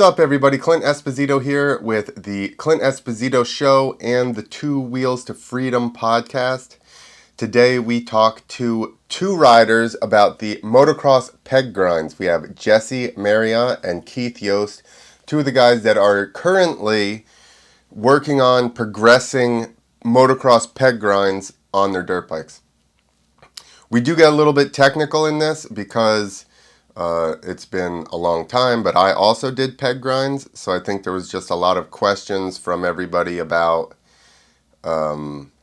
up, everybody? Clint Esposito here with the Clint Esposito Show and the Two Wheels to Freedom podcast. Today we talk to two riders about the motocross peg grinds. We have Jesse Marriott and Keith Yost, two of the guys that are currently working on progressing motocross peg grinds on their dirt bikes. We do get a little bit technical in this because it's been a long time, but I also did peg grinds, so I think there was just a lot of questions from everybody about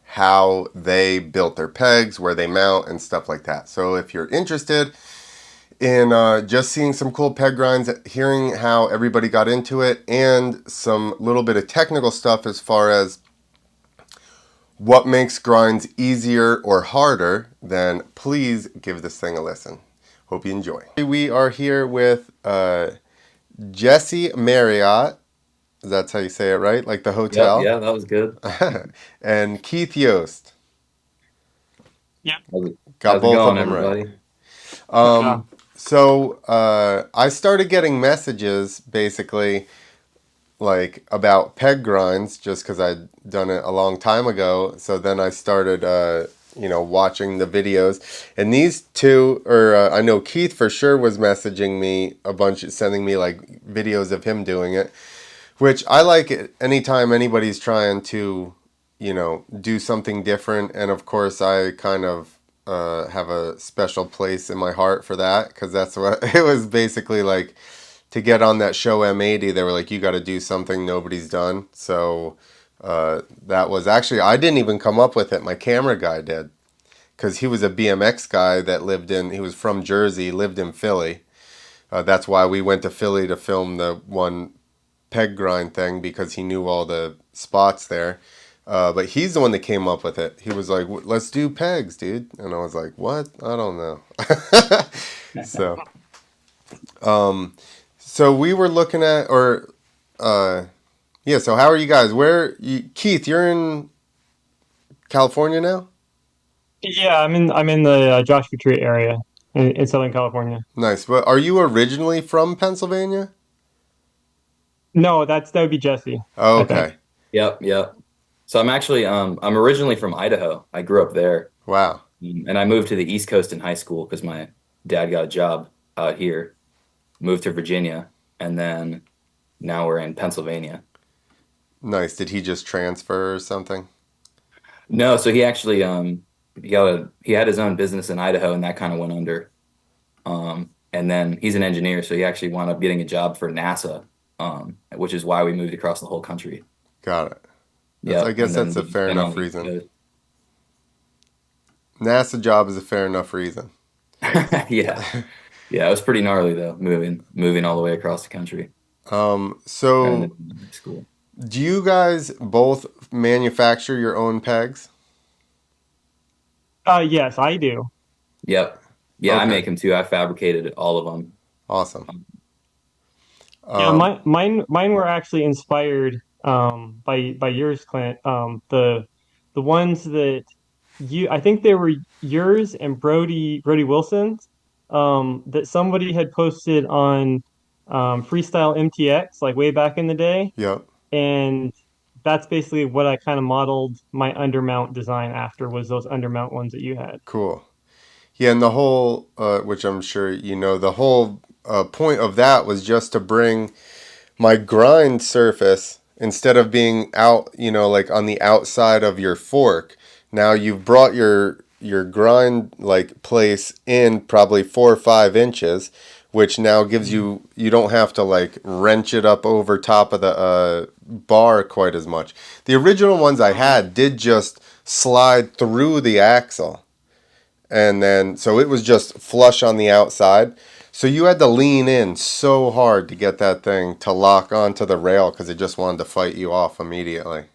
how they built their pegs, where they mount, and stuff like that. So if you're interested in just seeing some cool peg grinds, hearing how everybody got into it, and some little bit of technical stuff as far as what makes grinds easier or harder, then please give this thing a listen. Hope you enjoy. We are here with Jesse Marriott. That's how you say it, right? Like the Yep, hotel. yeah, that was good. And Keith Yost. Yeah. Got How's it both of going, them right. everybody? Um, so I started getting messages basically like about peg grinds just because I'd done it a long time ago. So then I started, watching the videos. And these two, or I know Keith for sure was messaging me a bunch, sending me like videos of him doing it, which I like it anytime anybody's trying to, do something different. And of course, I kind of have a special place in my heart for that because that's what it was basically like to get on that show M80. They were like, you got to do something nobody's done. So that was actually, I didn't even come up with it. My camera guy did because he was a BMX guy that he was from Jersey, lived in Philly. That's why we went to Philly to film the one peg grind thing because he knew all the spots there. But he's the one that came up with it. He was like, let's do pegs, dude. And I was like, what? I don't know. so, so we were looking at, so how are you guys? Keith, you're in California now? Yeah, I'm in the Joshua Tree area in Southern California. Nice. But are you originally from Pennsylvania? No, that would be Jesse, Oh, I think. okay. Yep, yep. So I'm originally from Idaho. I grew up there, Wow. and I moved to the East Coast in high school because my dad got a job out here. Moved to Virginia, and then now we're in Pennsylvania. Nice. Did he just transfer or something? No, so he actually he had his own business in Idaho, and that kind of went under. And then he's an engineer, so he actually wound up getting a job for NASA, which is why we moved across the whole country. Got it. I Yep, guess and then that's a we've fair been on enough the East reason. Coast. NASA job is a fair enough reason. Yeah. Yeah, it was pretty gnarly though, moving all the way across the country. Right in So the school. do you guys both manufacture your own pegs? Yes, I do. Yep. Yeah, I Okay. make them too. I fabricated all of them. Awesome. Yeah, Um, mine were actually inspired by yours, Clint. The ones that I think they were yours and Brody Wilson's, that somebody had posted on Freestyle MTX like way back in the day, yep. and that's basically what I kind of modeled my undermount design after, was those undermount ones that you had. Cool. Yeah, and the whole, which I'm sure you know, the whole point of that was just to bring my grind surface instead of being out, like on the outside of your fork. Now you've brought your grind like place in probably 4 or 5 inches, which now gives you don't have to like wrench it up over top of the bar quite as much. The original ones I had did just slide through the axle, and then so it was just flush on the outside. So you had to lean in so hard to get that thing to lock onto the rail because it just wanted to fight you off immediately.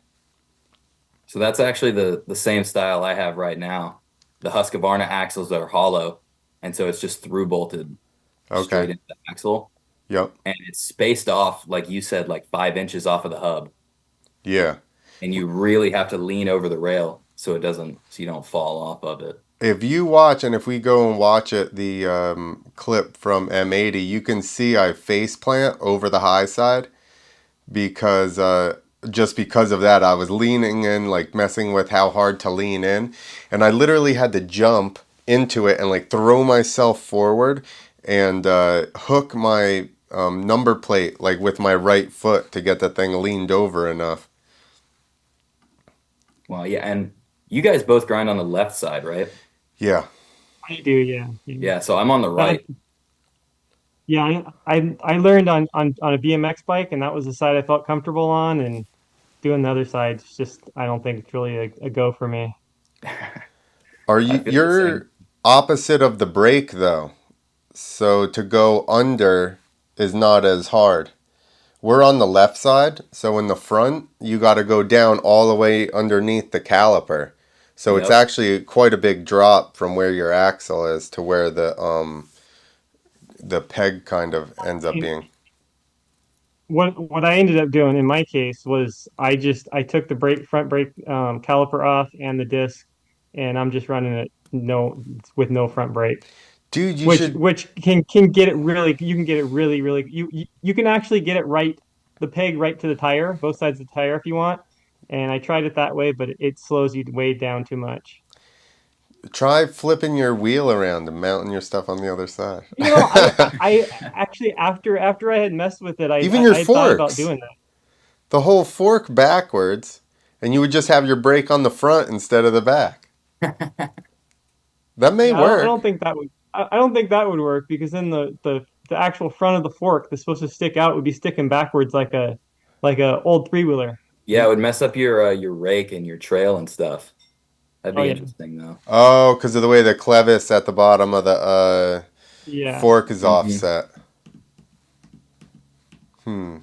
So that's actually the same style I have right now. The Husqvarna axles are hollow, and so it's just through bolted Okay. straight into the axle, Yep. and it's spaced off, like you said, like 5 inches off of the hub, Yeah. and you really have to lean over the rail so you don't fall off of it. if you watch, and if we go and watch it, the clip from M80, you can see I face plant over the high side because just because of that, I was leaning in, like messing with how hard to lean in, and I literally had to jump into it and like throw myself forward and hook my number plate like with my right foot to get the thing leaned over enough. Well, yeah, and you guys both grind on the left side, right? Yeah. I do, yeah. Yeah. Yeah, so I'm on the That, right. yeah, I learned on a BMX bike, and that was the side I felt comfortable on, and doing the other side, it's just I don't think it's really a go for me. Are I you feel the same. you're opposite of the brake though? So to go under is not as hard. We're on the left side, so in the front, you got to go down all the way underneath the caliper. So it's Yep. actually quite a big drop from where your axle is to where the peg kind of ends up being. What I ended up doing in my case was I took the front brake caliper off and the disc, and I'm just running it with no front brake, Dude, you which should can get it really you can get it really you can actually get it right the peg right to the tire, both sides of the tire if you want. And I tried it that way, but it slows you way down too much. try flipping your wheel around and mounting your stuff on the other side. You know, I actually after I had messed with it, Even your I had thought about forks. doing that. The whole fork backwards, and you would just have your brake on the front instead of the back. That may Yeah, I don't work. think that would. I don't think that would work because then the actual front of the fork that's supposed to stick out would be sticking backwards like a old three wheeler. Yeah, it would mess up your rake and your trail and stuff. That'd Oh be yeah, interesting though. Oh, because of the way the clevis at the bottom of the yeah. fork is Hmm. offset. Hmm.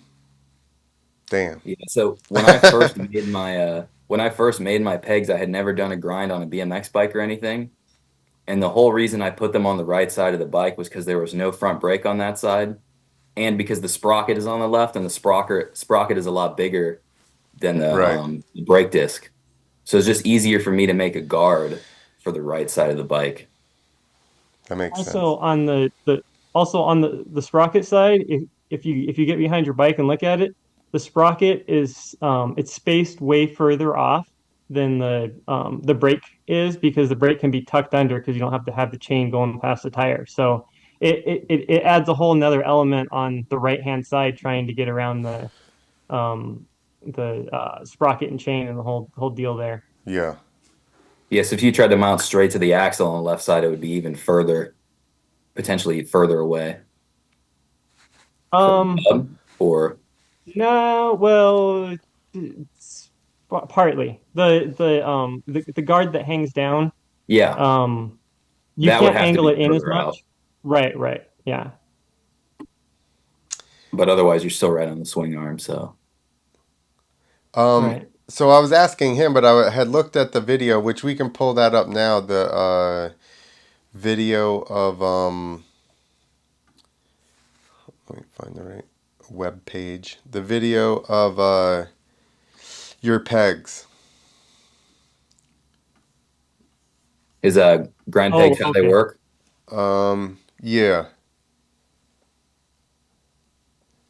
Damn. Yeah, so when I first made my pegs, I had never done a grind on a BMX bike or anything. And the whole reason I put them on the right side of the bike was because there was no front brake on that side, and because the sprocket is on the left, and the sprocket is a lot bigger than Right. the brake disc. So it's just easier for me to make a guard for the right side of the bike. That makes sense. Also on the also on the sprocket side, if you get behind your bike and look at it, the sprocket is it's spaced way further off than the brake is because the brake can be tucked under because you don't have to have the chain going past the tire. So it adds a whole nother element on the right hand side trying to get around the sprocket and chain and the whole deal there. Yeah. Yes, if you tried to mount straight to the axle on the left side, it would be even further, potentially further away from the Um, hub. Or no, well, it's partly the guard that hangs down. yeah, Um, you that would can't have to angle be it in as further out. much. Right, right, yeah. But otherwise, you're still right on the swing arm. So Right. So I was asking him, but I had looked at the video, which we can pull that up now. The video of let me find the right web page. The video of your pegs. is grind Oh, pegs how they okay. work? Yeah.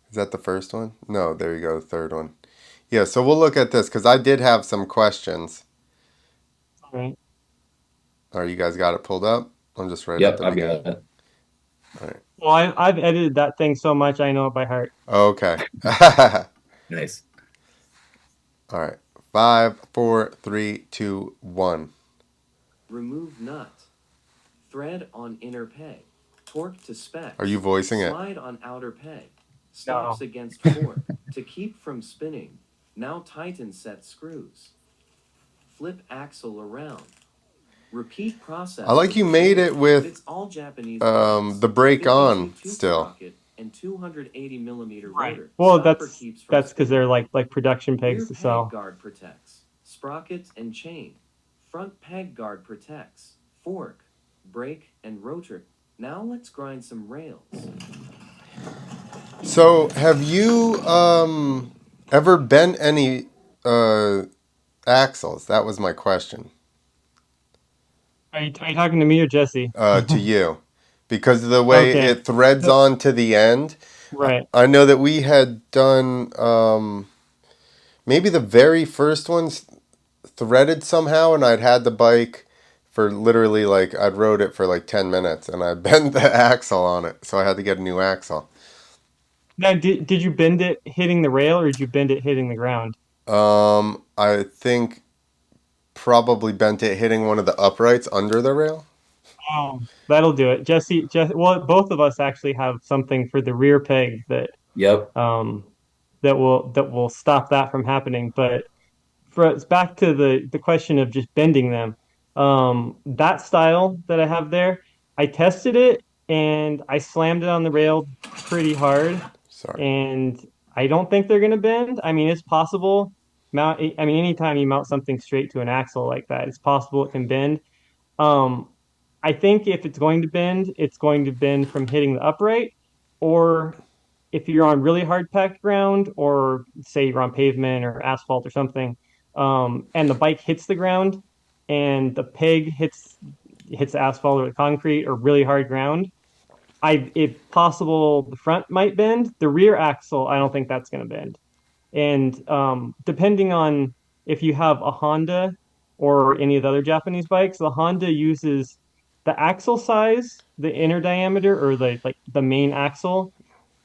Is that the first one? No, there you go, the third one. Yeah, so we'll look at this because I did have some questions. All right. Are you guys got it pulled up? I'm just right at Yep, the I've beginning. got it. All right. Well, I've edited that thing so much I know it by heart. Okay. All Nice. right. Five, four, three, two, one. Remove nut. Thread on inner peg. Torque to Are you specs. voicing it? Slide on outer peg. Stops No. against fork. To keep from spinning. Now tighten set screws. Flip axle around. Repeat I process like with you made chain. it with Fits all Japanese bikes. the brake on 52 tooth still. sprocket and 280 millimeter Right. rotor. Well, Stopper keeps from that's because they're spinning. like production Rear pegs to peg sell. guard protects. Sprocket and chain. Front peg guard protects. Fork, brake, and rotor. Now let's grind some rails. So, have you ever bent any uh axles? That was my question. Are you talking to me or Jesse? To you, because of the way Okay. it threads So, on to the end. right. I know that we had done maybe the very first ones threaded somehow, and I'd had the bike for literally like I'd rode it for like 10 minutes, and I bent the axle on it, so I had to get a new axle. Now, did you bend it hitting the rail or did you bend it hitting the ground? I think probably bent it hitting one of the uprights under the rail. Oh, that'll do it. Well, both of us actually have something for the rear peg Yep. um that will stop that from happening. But for it's back to the question of just bending them. That style that I have there, I tested it and I slammed it on the rail pretty hard, Sorry. and I don't think they're gonna bend. I mean, it's possible. I mean, anytime you mount something straight to an axle like that, it's possible it can bend. Um, I think if it's going to bend, it's going to bend from hitting the upright, or if you're on really hard packed ground, or say you're on pavement or asphalt or something, and the bike hits the ground, and the peg hits the asphalt or the concrete or really hard ground. If possible, the front might bend. The rear axle, I don't think that's going to bend. And depending on if you have a Honda or any of the other Japanese bikes, the Honda uses the axle size, the inner diameter, or the main axle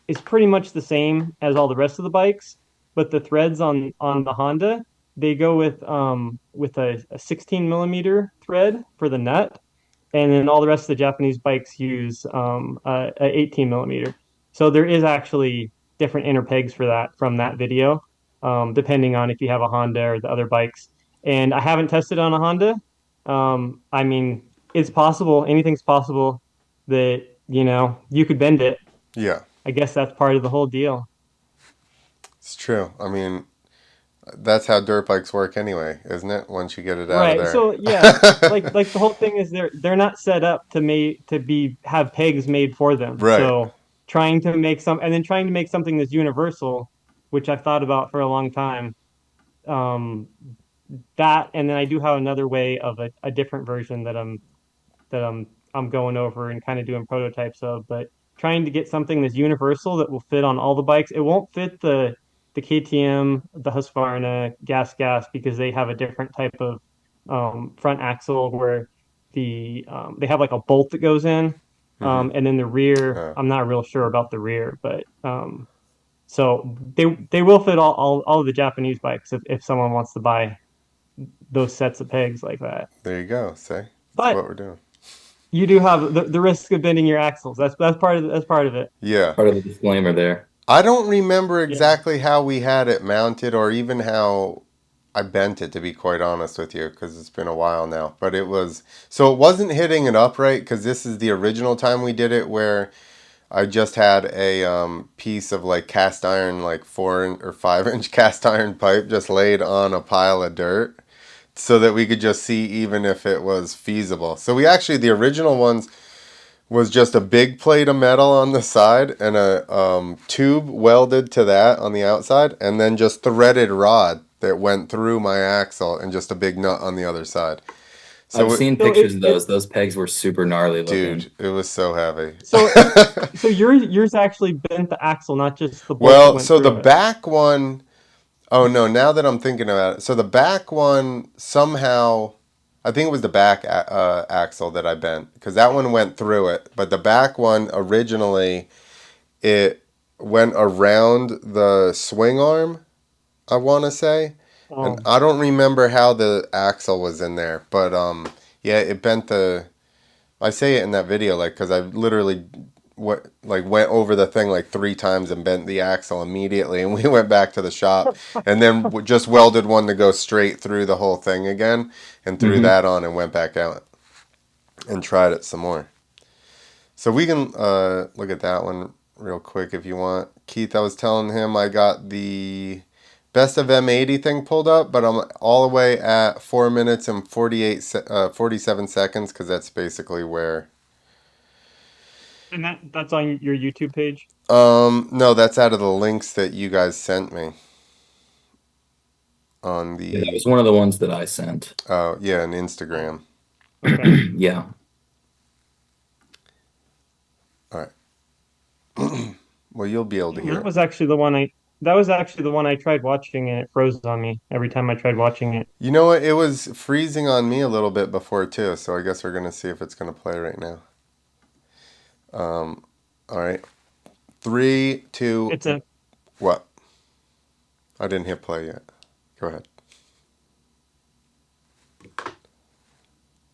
is pretty much the same as all the rest of the bikes, but the threads on the Honda, they go with a 16 millimeter thread for the nut, and then all the rest of the Japanese bikes use a 18 millimeter. So there is actually different inner pegs for that from that video, depending on if you have a Honda or the other bikes. And I haven't tested on a Honda. I mean, it's possible. Anything's possible that you could bend it. Yeah, I guess that's part of the whole deal. it's true. I mean, that's how dirt bikes work anyway, isn't it? Once you get it out of Right. there. So yeah, like the whole thing is they're not set up to have pegs made for them. Right. So trying to make something that's universal, which I've thought about for a long time. Um, that and then I do have another way of a different version that I'm going over and kind of doing prototypes of, but trying to get something that's universal that will fit on all the bikes. It won't fit the KTM, the Husqvarna, Gas because they have a different type of front axle where they have like a bolt that goes in, Mm-hmm. and then the rear. Uh, I'm not real sure about the rear, but so they will fit all of the Japanese bikes if someone wants to buy those sets of pegs like that. there you go. See, that's But what we're doing. you do have the risk of bending your axles. That's part of it. Yeah. Part of the disclaimer there. I don't remember Yeah. exactly how we had it mounted or even how I bent it, to be quite honest with you, because it's been a while now. But it was, so it wasn't hitting it upright, because this is the original time we did it where I just had a piece of like cast iron, like 4 or 5 inch cast iron pipe just laid on a pile of dirt so that we could just see even if it was feasible. So we actually, the original ones was just a big plate of metal on the side and a tube welded to that on the outside, and then just threaded rod that went through my axle and just a big nut on the other side. I've So, seen So pictures of those. Those pegs were super gnarly looking. dude, it was so heavy. so it so yours actually bent the axle, not just the bolt that Well, went so the through it. back one, oh no, now that I'm thinking about it, so the back one somehow, I think it was the back axle that I bent because that one went through it, but the back one originally it went around the swing arm, I want to say. And Oh, I don't remember how the axle was in there, but yeah, it bent the. I say it in that video, like, because I literally went over the thing like 3 times and bent the axle immediately, and we went back to the shop, and then just welded one to go straight through the whole thing again, and threw Hmm. that on and went back out and tried it some more. So we can look at that one real quick if you want. Keith, I was telling him I got the best of M80 thing pulled up, but I'm all the way at 4 minutes and 47 seconds because that's basically where. and that's on your YouTube page. No, that's out of the links that you guys sent me on Yeah, that the, was one of the ones that I sent. yeah, on Instagram. Okay. Yeah. All right. Well, you'll be able to hear That it. was actually the one I tried watching and it froze on me every time I tried watching it. You know what? It was freezing on me a little bit before too, so I guess we're gonna see if it's gonna play right now. All right. Three, two, It's a what? I didn't hit play yet. Go ahead.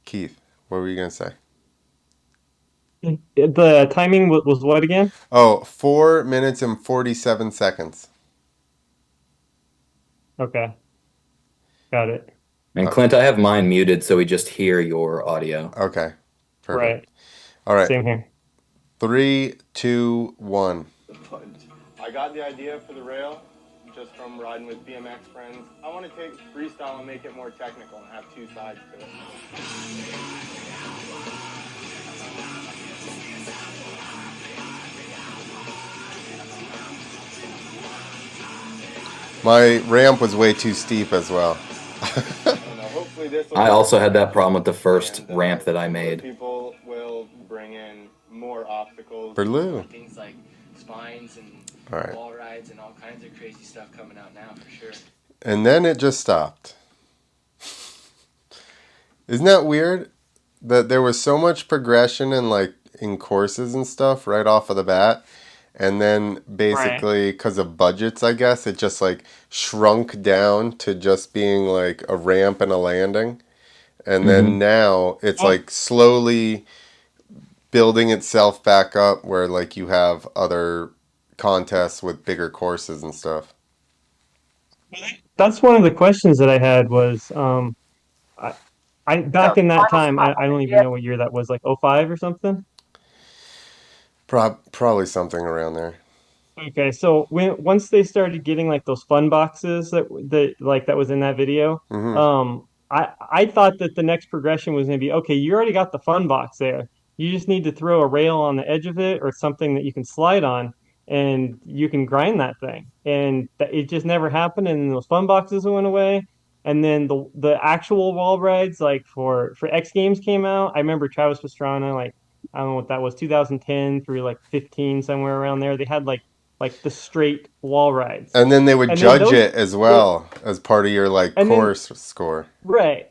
Keith, what were you gonna say? the timing was what again? Oh, 4 minutes and 47 seconds. Okay, got it. And Clint, I have mine muted so we just hear your audio. Okay. Perfect. Right. All right. Same here. Three, two, one. I got the idea for the rail just from riding with BMX friends. I want to take freestyle and make it more technical and have two sides to it. My ramp was way too steep as well. I don't know. Hopefully this will I work. also had that problem with the first And, ramp that I some other made. people will bring in more obstacles. Berlou. Things like spines and All right. wall rides and all kinds of crazy stuff coming out now for sure. And then it just stopped. Isn't that weird? That there was so much progression in like in courses and stuff right off of the bat. And then Right. basically because of budgets, I guess, it just like shrunk down to just being like a ramp and a landing. And then Hmm. now it's Well, like slowly building itself back up where like you have other contests with bigger courses and stuff. that's one of the questions that I had was I back in that time I don't even know what year that was, like '05 or something. Probably something around there. Okay, so once they started getting like those fun boxes that was in that video, Hmm. I thought that the next progression was going to be okay. You already got the fun box there. You just need to throw a rail on the edge of it or something that you can slide on, and you can grind that thing. And it just never happened. And those fun boxes went away. And then the actual wall rides like for X Games came out. I remember Travis Pastrana like I don't know what that was 2010 through like 15 somewhere around there. They had like the straight wall rides. And then they would And then judge those it as the well as part of your like and then course score. right.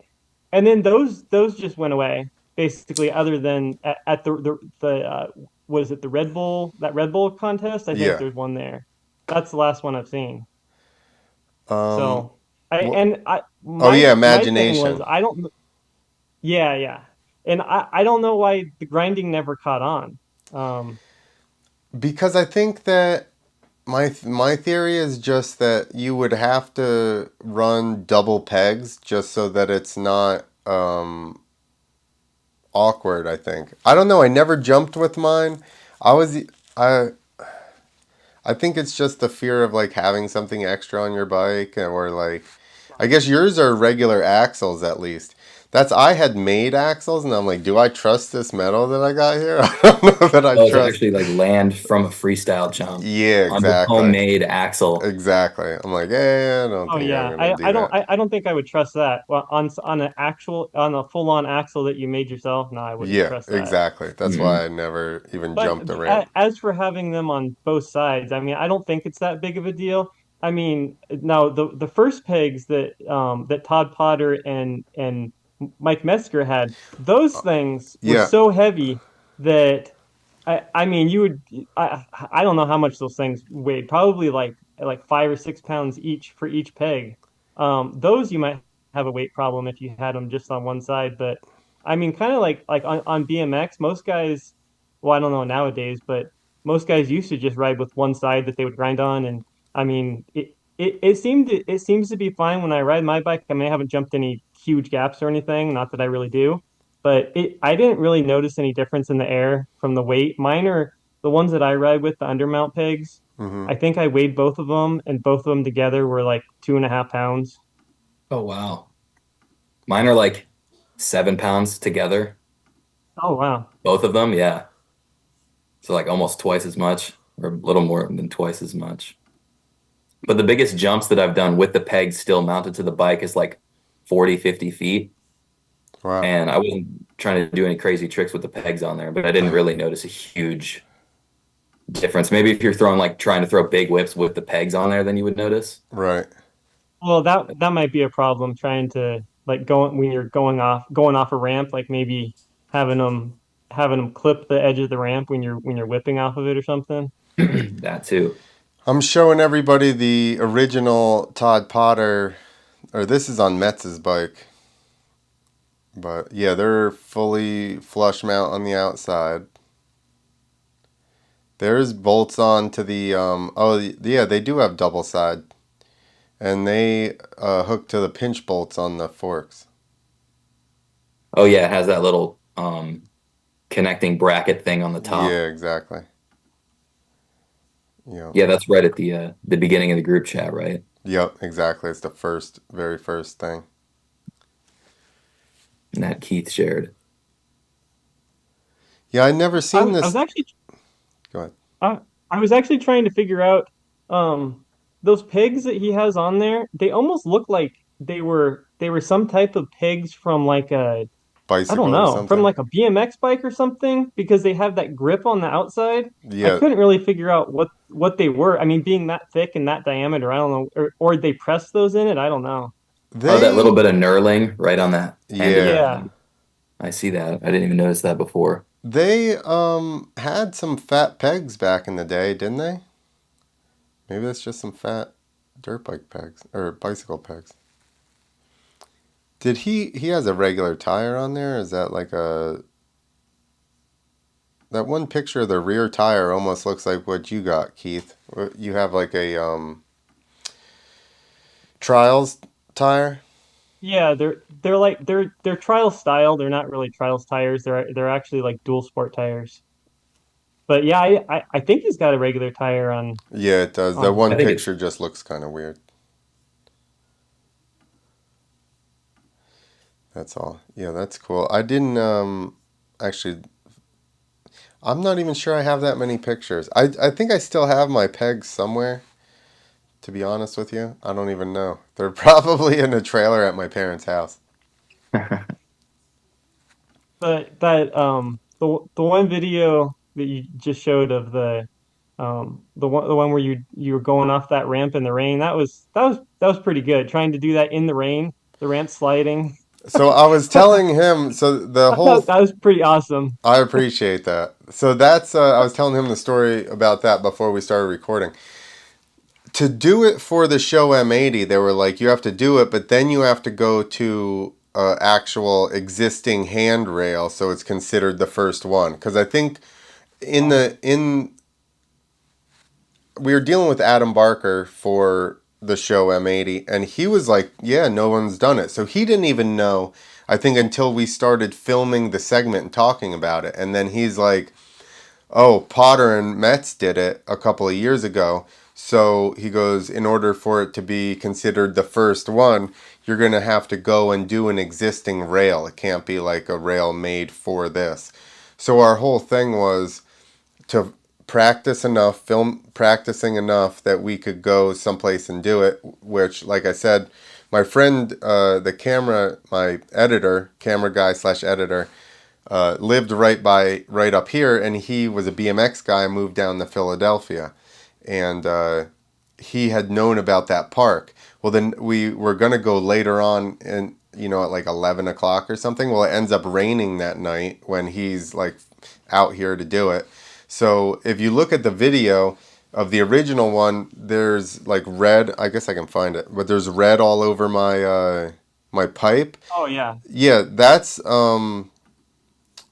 And then those just went away basically other than at the was it the Red Bull that Red Bull contest? I think Yeah. there's one there. That's the last one I've seen. Um. So I Wh- and I oh yeah, my thing was imagination. I don't yeah, yeah. And I don't know why the grinding never caught on. Um Because I think that my theory is just that you would have to run double pegs just so that it's not awkward. I think. I don't know. I never jumped with mine. I was I I think it's just the fear of like having something extra on your bike or like I guess yours are regular axles at least. That's I had made axles and I'm like, do I trust this metal that I got here? I don't know that I Those trust. actually like land from a freestyle jump Yeah, on the exactly. homemade axle. Exactly. I'm like, I don't Oh think I'm yeah, gonna do that. I don't think I would trust that. Well, on an actual on a full on axle that you made yourself, no, I wouldn't Yeah, trust that. exactly. That's Mm-mm. why I never even But jumped the ramp. as for having them on both sides, I mean, I don't think it's that big of a deal. I mean, now the first pegs that Todd Potter and Mike Metzger had, those things were Yeah. so heavy that I mean, you would I don't know how much those things weighed. Probably like 5 or 6 pounds each for each peg. Those you might have a weight problem if you had them just on one side. But I mean, kind of like on BMX, most guys. Well, I don't know nowadays, but most guys used to just ride with one side that they would grind on, and I mean, it seems to be fine when I ride my bike. I mean, I haven't jumped any huge gaps or anything. Not that I really do. But I didn't really notice any difference in the air from the weight. Mine are the ones that I ride with, the undermount pegs. Hmm. I think I weighed both of them, and both of them together were like 2.5 pounds. Oh wow. Mine are like 7 pounds together. Oh wow. Both of them, yeah. So like almost twice as much, or a little more than twice as much. But the biggest jumps that I've done with the pegs still mounted to the bike is like 40, 50 feet. Wow. and I wasn't trying to do any crazy tricks with the pegs on there, but I didn't really notice a huge difference. Maybe if you're throwing like trying to throw big whips with the pegs on there, then you would notice. Right. Well, that might be a problem trying to like go when you're going off a ramp, like maybe having them clip the edge of the ramp when you're whipping off of it or something. That too. I'm showing everybody the original Todd Potter, or this is on Metz's bike. But yeah, they're fully flush mount on the outside. There's bolts on to the oh yeah, they do have double side, and they hook to the pinch bolts on the forks. Oh yeah, it has that little connecting bracket thing on the top. Yeah, exactly. Yep. Yeah, that's right at the beginning of the group chat, right? Yep, exactly. It's the very first thing. And that Keith shared. Yeah, I never seen I was this. actually Go ahead. I, I was actually trying to figure out those pegs that he has on there. They almost look like they were some type of pegs from like a I don't Bicycle or know, from something. like a BMX bike or something because they have that grip on the outside. I Yeah, couldn't really figure out what they were. I mean, being that thick and that diameter, I don't know, or they press those in it. I don't know. Oh, that little they. bit of knurling right on that end of the Yeah, Yeah, peg. I see that. I didn't even notice that before. they had some fat pegs back in the day, didn't they? Maybe that's just some fat dirt bike pegs or bicycle pegs. Did he has a regular tire on there? Is that like a that one picture of the rear tire almost looks like what you got, Keith. You have like a trials tire. yeah. They're like they're trial style. They're not really trials tires. They're actually like dual sport tires. But yeah, I think he's got a regular tire Yeah, it does. That on. one I think it's picture just looks kind of weird. That's all. Yeah, that's cool. I didn't actually. I'm not even sure I have that many pictures. I think I still have my pegs somewhere. To be honest with you, I don't even know. They're probably in a trailer at my parents' house. But that the one video that you just showed of the one where you were going off that ramp in the rain, that was pretty good. Trying to do that in the rain, the ramp sliding. So I was telling him. So the I whole. thought that was pretty awesome. I appreciate that. So that's. I was telling him the story about that before we started recording. To do it for the show M80, they were like, you have to do it, but then you have to go to actual existing handrail, so it's considered the first one. Because I think in we were dealing with Adam Barker for the show M80, and he was like, yeah, no one's done it. So he didn't even know, I think, until we started filming the segment and talking about it. And then he's like, oh, Potter and Metz did it a couple of years ago. So he goes, in order for it to be considered the first one, you're going to have to go and do an existing rail. It can't be like a rail made for this. So our whole thing was to practice enough, film practicing enough that we could go someplace and do it, which, like I said, my friend, my editor, camera guy slash editor, lived right up here, and he was a BMX guy, moved down to Philadelphia, and he had known about that park. Well, then we were gonna go later on, and at like 11 o'clock or something. Well, it ends up raining that night when he's like out here to do it. So if you look at the video of the original one, there's like red. I guess I can find it, but there's red all over my pipe. Oh yeah. Yeah, that's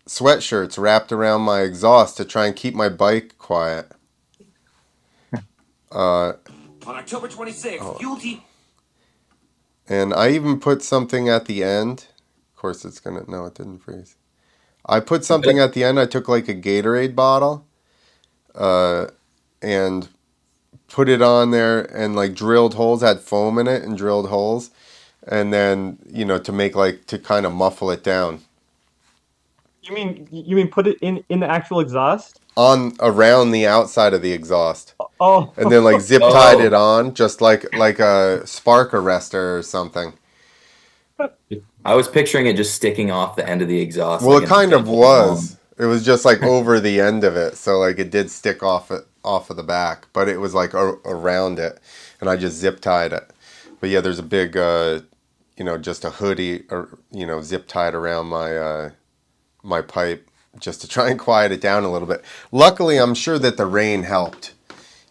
sweatshirts wrapped around my exhaust to try and keep my bike quiet. Uh, On October 26th, Fuel and I even put something at the end. Of course, it's gonna. No, it didn't freeze. I put something at the end. I took like a Gatorade bottle, uh, and put it on there and like drilled holes, had foam in it and drilled holes, and then to make like to kind of muffle it down You mean put it in the actual exhaust? on around the outside of the exhaust. Oh, And then like zip tied it Oh, on, just like a spark arrestor or something. I was picturing it just sticking off the end of the exhaust Well, like it an kind of umbilical was. bomb. It was just like over the end of it, so like it did stick off of the back, but it was like around it, and I just zip tied it. But yeah, there's a big, just a hoodie or zip tied around my pipe just to try and quiet it down a little bit. Luckily, I'm sure that the rain helped,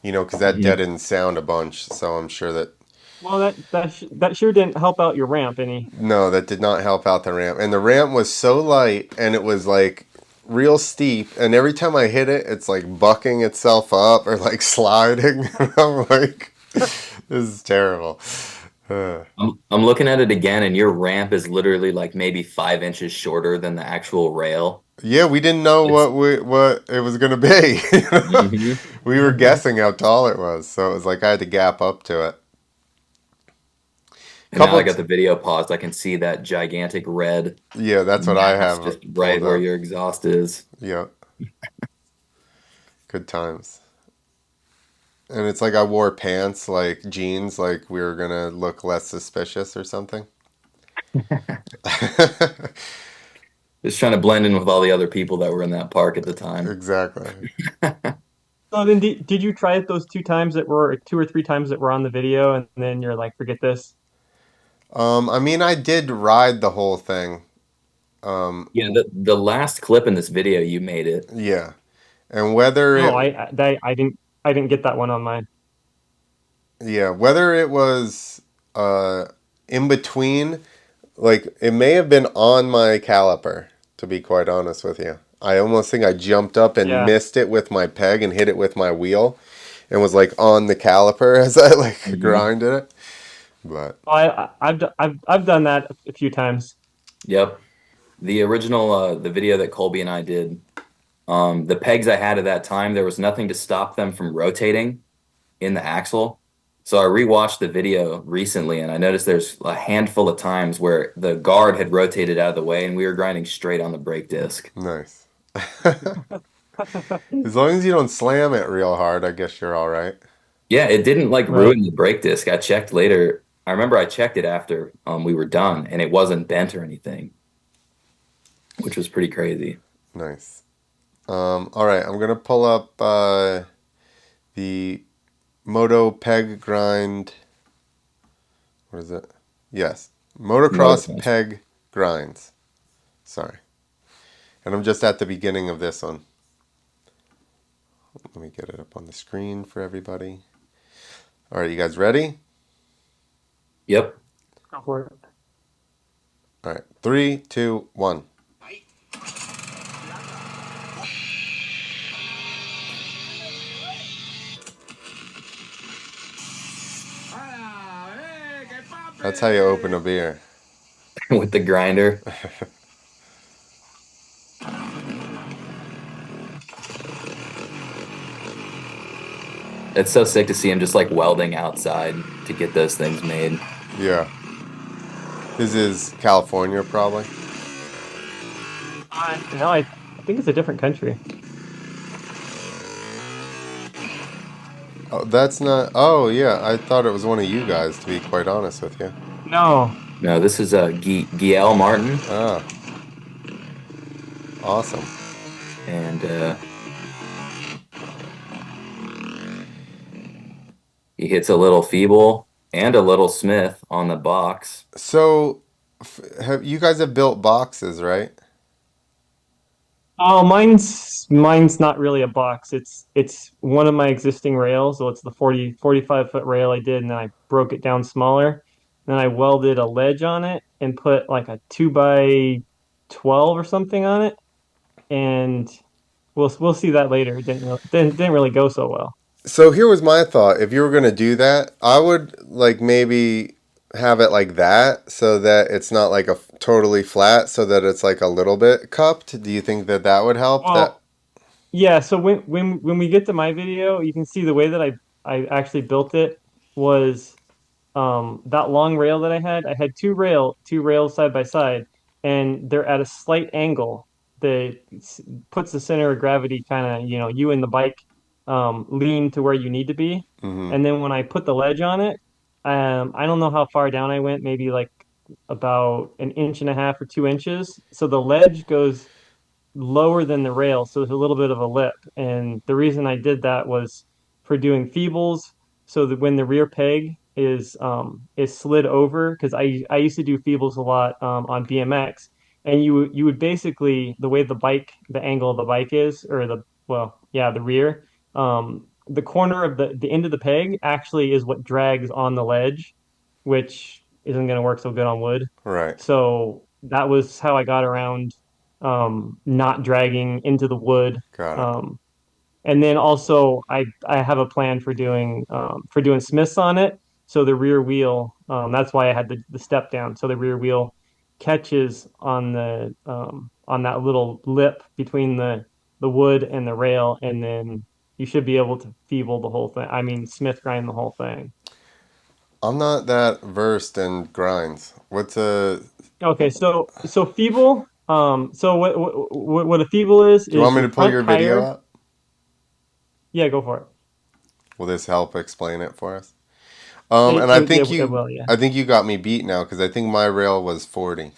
because that Mhm. deadened sound a bunch. So I'm sure that Well, that sure didn't help out your ramp any. no, that did not help out the ramp. And the ramp was so light and it was like real steep. And every time I hit it, it's like bucking itself up or like sliding. I'm like, this is terrible. I'm looking at it again, and your ramp is literally like maybe 5 inches shorter than the actual rail. Yeah, we didn't know It's what it was gonna be. Mhm. We were guessing how tall it was, so it was like I had to gap up to it. And now I Couple, got the video paused. I can see that gigantic red yeah, that's what I mass have just pulled right where up. your exhaust is. Yeah, good times. And it's like I wore pants, like jeans, like we were gonna look less suspicious or something. Just trying to blend in with all the other people that were in that park at the time. Exactly. So then, did you try it those two times that were two or three times that were on the video, and then you're like, forget this? I mean, I did ride the whole thing. Yeah, the last clip in this video, you made it. Yeah, and whether No, it, I didn't get that one on mine. yeah, whether it was uh in between, like it may have been on my caliper. To be quite honest with you, I almost think I jumped up and Yeah. missed it with my peg and hit it with my wheel, and was like on the caliper as I like Mhm. grinded it. But I've done that a few times. Yep. The original, the video that Colby and I did, the pegs I had at that time, there was nothing to stop them from rotating in the axle. So I rewatched the video recently and I noticed there's a handful of times where the guard had rotated out of the way and we were grinding straight on the brake disc. nice. As long as you don't slam it real hard, I guess you're all right. Yeah, it didn't like Right. ruin the brake disc. I checked later. I remember I checked it after we were done and it wasn't bent or anything, which was pretty crazy. Nice. All right, I'm gonna pull up the Moto Peg Grind. What is it? Yes, Motocross Motocross. Peg Grinds. Sorry, and I'm just at the beginning of this one. Let me get it up on the screen for everybody. All right, you guys ready? Yep. Go for it. All right, three, two, one. That's how you open a beer. With the grinder. It's so sick to see him just like welding outside to get those things made. Yeah, this is California, probably. No, I think it's a different country. Oh, that's not. Oh, yeah. I thought it was one of you guys. To be quite honest with you. No. No, this is Guy Martin, Ah, awesome. and he hits a little feeble and a little Smith on the box. So, have you guys have built boxes, right? Oh, mine's not really a box. It's one of my existing rails. So it's the 45 foot rail I did, and then I broke it down smaller. Then I welded a ledge on it and put like a 2 by 12 or something on it. And we'll see that later. It didn't really go so well. So here was my thought. If you were gonna do that, I would like maybe have it like that, so that it's not like a totally flat, so that it's like a little bit cupped. Do you think that that would help? That Well, yeah, so when we get to my video, you can see the way that I actually built it was that long rail that I had two rails side by side, and they're at a slight angle that puts the center of gravity kind of, you and the bike lean to where you need to be. mm-hmm. And then when I put the ledge on it, I don't know how far down I went, maybe like about an inch and a half or 2 inches. So the ledge goes lower than the rail, so there's a little bit of a lip. And the reason I did that was for doing feebles, so that when the rear peg is slid over, because I used to do feebles a lot on BMX, and you would basically the way the angle of the bike is, or the well, yeah, the rear, the corner of the end of the peg actually is what drags on the ledge, which isn't going to work so good on wood. Right. So that was how I got around not dragging into the wood. Got it. Um, and then also I have a plan for doing Smiths on it. So the rear wheel, that's why I had the step down. So the rear wheel catches on that little lip between the wood and the rail, and then you should be able to feeble the whole thing. I mean, Smith grind the whole thing. I'm not that versed in grinds. What's a? Okay, so feeble. So what a feeble Do you want is me your to pull front your video tire. up? Yeah, go for it. Will this help explain it for us? It And it, it, it will, yeah. I think you got me beat now because I think my rail was 40.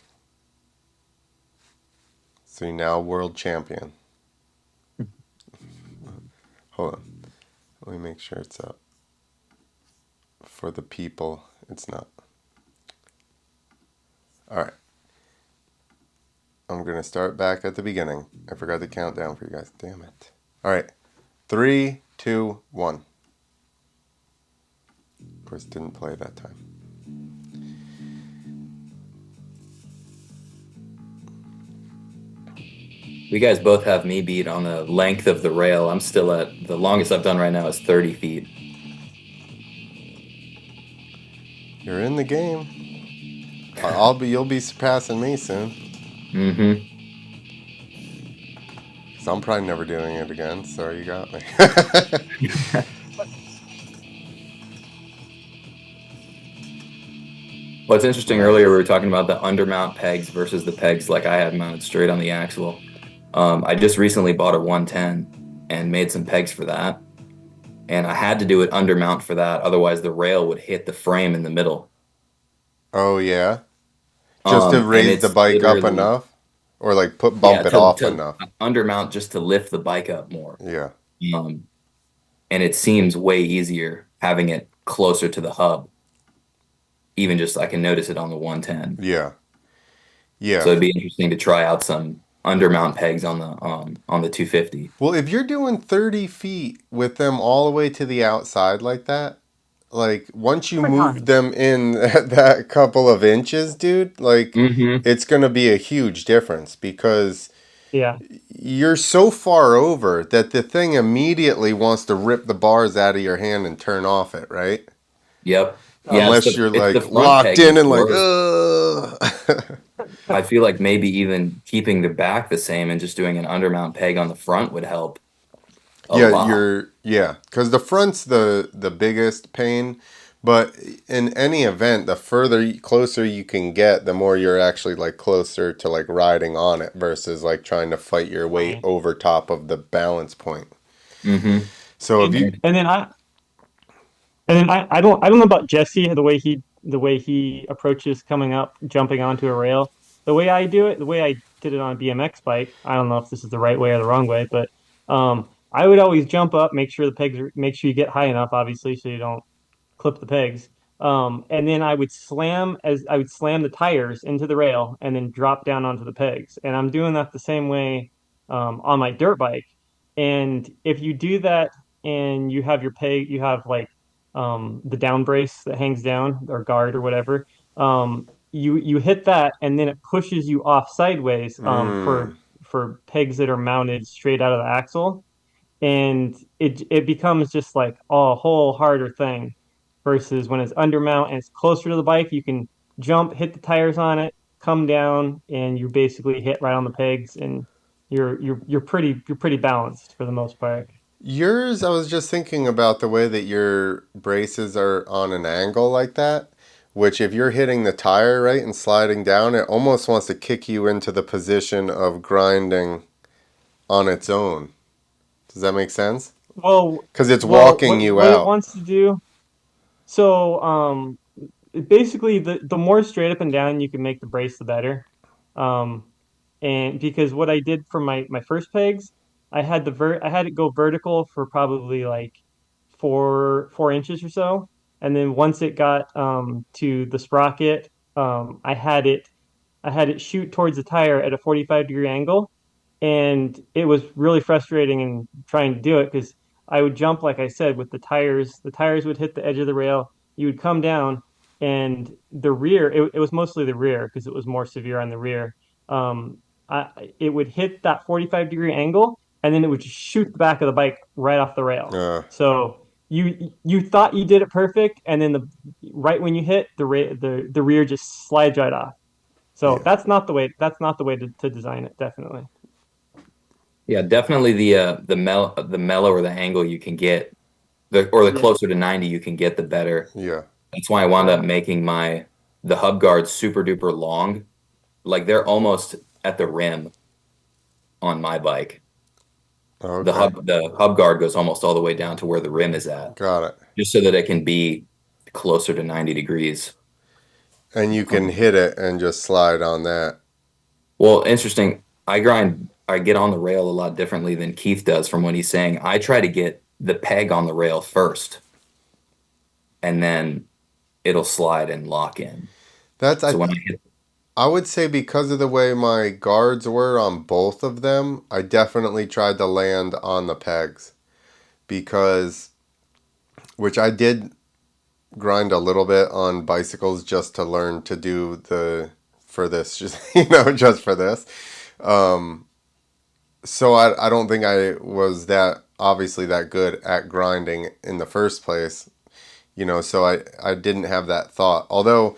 So you're now world champion. Hold on. Let me make sure it's up. For the people, it's not. All right. I'm going to start back at the beginning. I forgot to count down for you guys. Damn it. All right. 3, 2, 1. Of course, didn't play that time. You guys both have me beat on the length of the rail. I'm still at the longest I've done right now is 30 feet. You're in the game. You'll be surpassing me soon. Mm-hmm. Because I'm probably never doing it again. So you got me. Well, it's interesting. Earlier we Nice. were talking about the undermount pegs versus the pegs like I have mounted straight on the axle. I just recently bought a 110 and made some pegs for that. And I had to do it undermount for that, otherwise the rail would hit the frame in the middle. Oh, yeah. Just to And raise the it's bike up literally, enough? Or like yeah, bump it off to enough? undermount just to lift the bike up more. Yeah. Um, and it seems way easier having it closer to the hub. Even just I can notice it on the 110. Yeah. Yeah. So it'd be interesting to try out some undermount pegs on the 250. Well, if you're doing 30 feet with them all the way to the outside like that, like once you move them in that couple of inches, dude, like Mm-hmm. it's going to be a huge difference because Yeah. you're so far over that the thing immediately wants to rip the bars out of your hand and turn off it, right? Yep. Yeah, Unless you're it's the like front locked peg in that's and like, worse. ugh. I feel like maybe even keeping the back the same and just doing an undermount peg on the front would help a lot. Yeah, because the front's the biggest pain, but in any event, the closer you can get, the more you're actually like closer to like riding on it versus like trying to fight your weight Right. over top of the balance point. Mm-hmm. So if you, And then I don't know about Jesse, the way he approaches coming up, jumping onto a rail. The way I do it, the way I did it on a BMX bike, I don't know if this is the right way or the wrong way, but I would always jump up, make sure you get high enough, obviously, so you don't clip the pegs. And then I would slam the tires into the rail and then drop down onto the pegs. And I'm doing that the same way on my dirt bike. And if you do that and you have your peg, you have like the down brace that hangs down or guard or whatever. You hit that and then it pushes you off sideways mm, for pegs that are mounted straight out of the axle, and it becomes just like a whole harder thing versus when it's undermount and it's closer to the bike, you can jump, hit the tires on it, come down, and you basically hit right on the pegs, and you're pretty balanced for the most part. yours, I was just thinking about the way that your braces are on an angle like that. Which, if you're hitting the tire right and sliding down, it almost wants to kick you into the position of grinding on its own. Does that make sense? Well, Because it's walking you what it out. wants to do. So basically the more straight up and down you can make the brace, the better. Um, and because what I did for my first pegs, I had it go vertical for probably like 4 inches or so, and then once it got to the sprocket, I had it shoot towards the tire at a 45-degree angle, and it was really frustrating in trying to do it because I would jump, like I said, with the tires. The tires would hit the edge of the rail. You would come down, and the rear. It was mostly the rear because it was more severe on the rear. Um, it would hit that 45-degree angle, and then it would just shoot the back of the bike right off the rail. Uh, So you thought you did it perfect, and then the right when you hit the rear just slides right off. So yeah. that's not the way. That's not the way to design it. Definitely. Yeah, definitely the mellower the angle you can get, the Yeah. closer to 90 you can get, the better. Yeah. That's why I wound Yeah. up making the hub guards super duper long. Like they're almost at the rim on my bike. Okay. The hub guard goes almost all the way down to where the rim is at, Got it. just so that it can be closer to 90 degrees. And you can Um, hit it and just slide on that. well, interesting. I get on the rail a lot differently than Keith does from what he's saying. I try to get the peg on the rail first, and then it'll slide and lock in. That's So when I hit, I would say because of the way my guards were on both of them, I definitely tried to land on the pegs because which I did grind a little bit on bicycles just to learn to do the for this just just for this. So I don't think I was that obviously that good at grinding in the first place, so I didn't have that thought. Although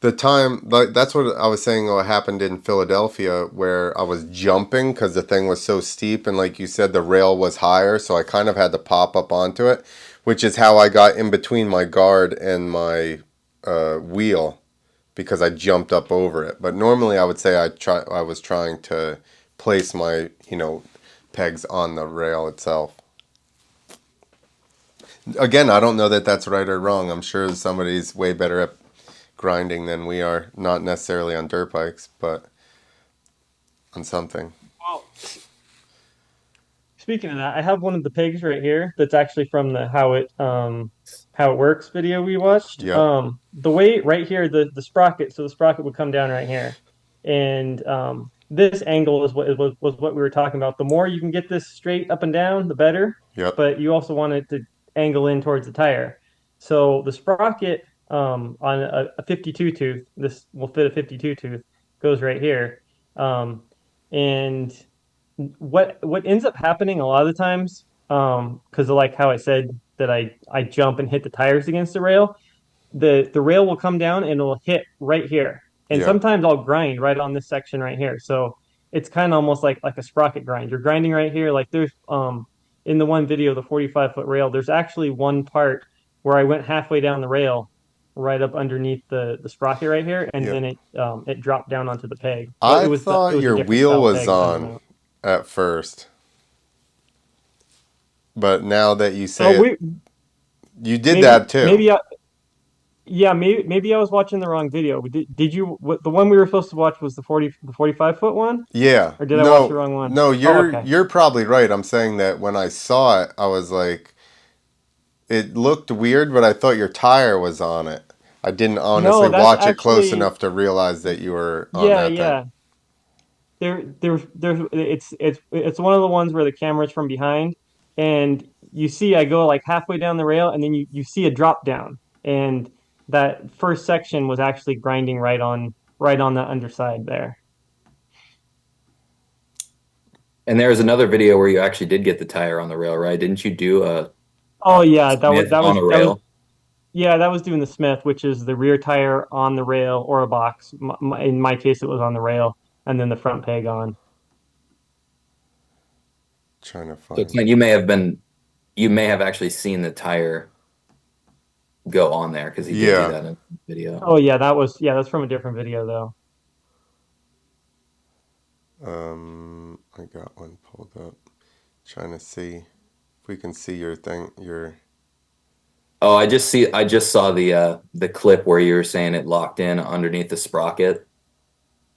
the time, like that's what I was saying, what happened in Philadelphia where I was jumping because the thing was so steep, and like you said, the rail was higher, so I kind of had to pop up onto it, which is how I got in between my guard and my wheel because I jumped up over it. But normally I would say I was trying to place my pegs on the rail itself. Again, I don't know that that's right or wrong. I'm sure somebody's way better at grinding than we are. Not necessarily on dirt bikes, but on something. Well, speaking of that, I have one of the pigs right here that's actually from the how it works video we watched. Yep. The way right here, the sprocket, so the sprocket would come down right here, and this angle is was what we were talking about. The more you can get this straight up and down, the better. Yep. But you also want it to angle in towards the tire. So the sprocket on a 52 tooth, this will fit a 52 tooth, goes right here, and what ends up happening a lot of the times, because of like how I said that I jump and hit the tires against the rail, the rail will come down and it'll hit right here. And Yeah. sometimes I'll grind right on this section right here. So it's kind of almost like a sprocket grind. You're grinding right here. Like there's in the one video, the 45-foot rail, there's actually one part where I went halfway down the rail right up underneath the sprocket right here, and Yep. then it dropped down onto the peg. But I it thought was a your different wheel style was peg, so I don't on know. at first, but now that you Oh, say it, you did that maybe too. yeah, maybe I was watching the wrong video. Did you the one we were supposed to watch was the 45-foot one, Yeah. or did I watch the No. wrong one? No, Oh, you're okay. you're probably right. I'm saying that when I saw it, I was like, it looked weird, but I thought your tire was on it. I didn't honestly No, that's watch it close actually enough to realize that you were on yeah, that thing. yeah. There's it's one of the ones where the camera's from behind, and you see I go like halfway down the rail, and then you see a drop down, and that first section was actually grinding right on the underside there. and there was another video where you actually did get the tire on the rail, right? Didn't you do Oh a yeah, Smith on a that was rail? yeah, that was doing the Smith, which is the rear tire on the rail or a box. In my case, it was on the rail, and then the front peg on. Trying to So find. Clint, you may have actually seen the tire go on there because he did do Yeah. that in the video. Oh yeah, that's from a different video though. I got one pulled up. Trying to see if we can see your thing. Your Oh, I just saw the clip where you were saying it locked in underneath the sprocket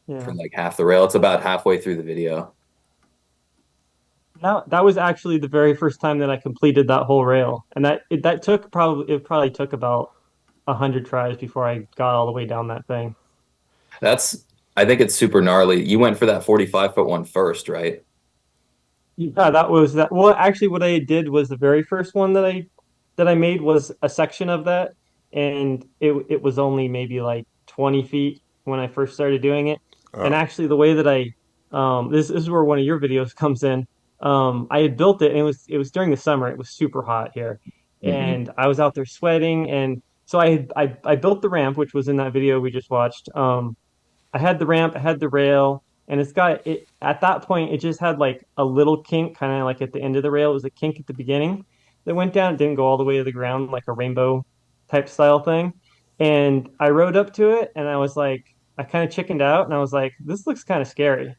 for Yeah. like half the rail. It's about halfway through the video. That was actually the very first time that I completed that whole rail, and that took probably it probably took about 100 tries before I got all the way down that thing. That's I think it's super gnarly. You went for that 45-foot one first, right? Yeah, that was that. Well, actually, what I did was the very first one that I made was a section of that, and it was only maybe like 20 feet when I first started doing it. And Oh. actually, the way that this is where one of your videos comes in. I had built it, and it was during the summer. It was super hot here, Hmm. and I was out there sweating, and so I built the ramp, which was in that video we just watched. I had the ramp, I had the rail, and it's got it at that point, it just had like a little kink, kind of like at the end of the rail. It was a kink at the beginning that went down. It didn't go all the way to the ground like a rainbow type style thing. And I rode up to it and I was like, I kind of chickened out and I was like, this looks kind of scary.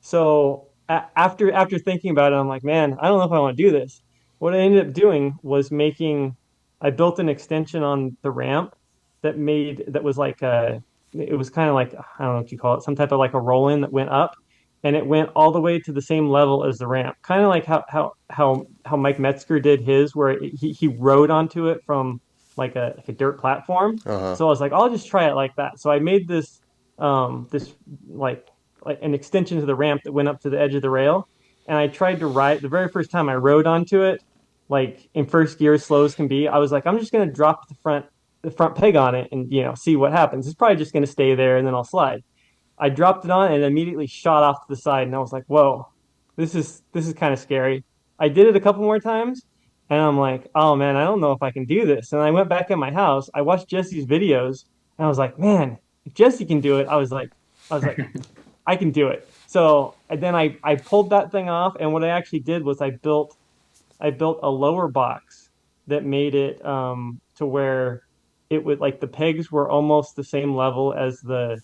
So after thinking about it, I'm like, man, I don't know if I want to do this. What I ended up doing was I built an extension on the ramp that was like it was kind of like I don't know what you call it, some type of like a roll in that went up, and it went all the way to the same level as the ramp, kind of like how Mike Metzger did his, where he rode onto it from like a dirt platform. Uh-huh. So I was like, I'll just try it like that. So I made this like like an extension to the ramp that went up to the edge of the rail, and I tried to ride the very first time I rode onto it, like in first gear, as slow as can be. I was like, I'm just gonna drop the front peg on it and see what happens. It's probably just going to stay there and then I'll slide. I dropped it on and it immediately shot off to the side and I was like, "Whoa, this is kind of scary." I did it a couple more times and I'm like, "Oh man, I don't know if I can do this." And I went back in my house. I watched Jesse's videos and I was like, "Man, if Jesse can do it." I was like, "I can do it." So and then I pulled that thing off and what I actually did was I built a lower box that made it to where it would like the pegs were almost the same level as the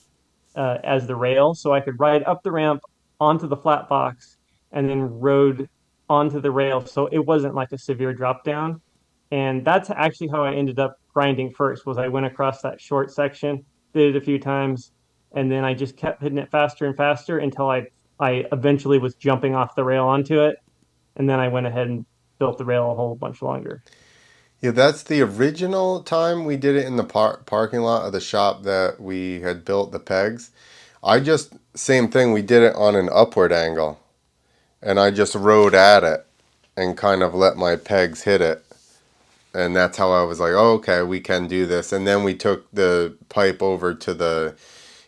rail, so I could ride up the ramp onto the flat box and then rode onto the rail, so it wasn't like a severe drop down. And that's actually how I ended up grinding first. Was I went across that short section, did it a few times, and then I just kept hitting it faster and faster until I eventually was jumping off the rail onto it, and then I went ahead and built the rail a whole bunch longer. Yeah, that's the original time we did it in the parking lot of the shop that we had built the pegs. I just, same thing, we did it on an upward angle. And I just rode at it and kind of let my pegs hit it. And that's how I was like, oh, okay, we can do this. And then we took the pipe over to the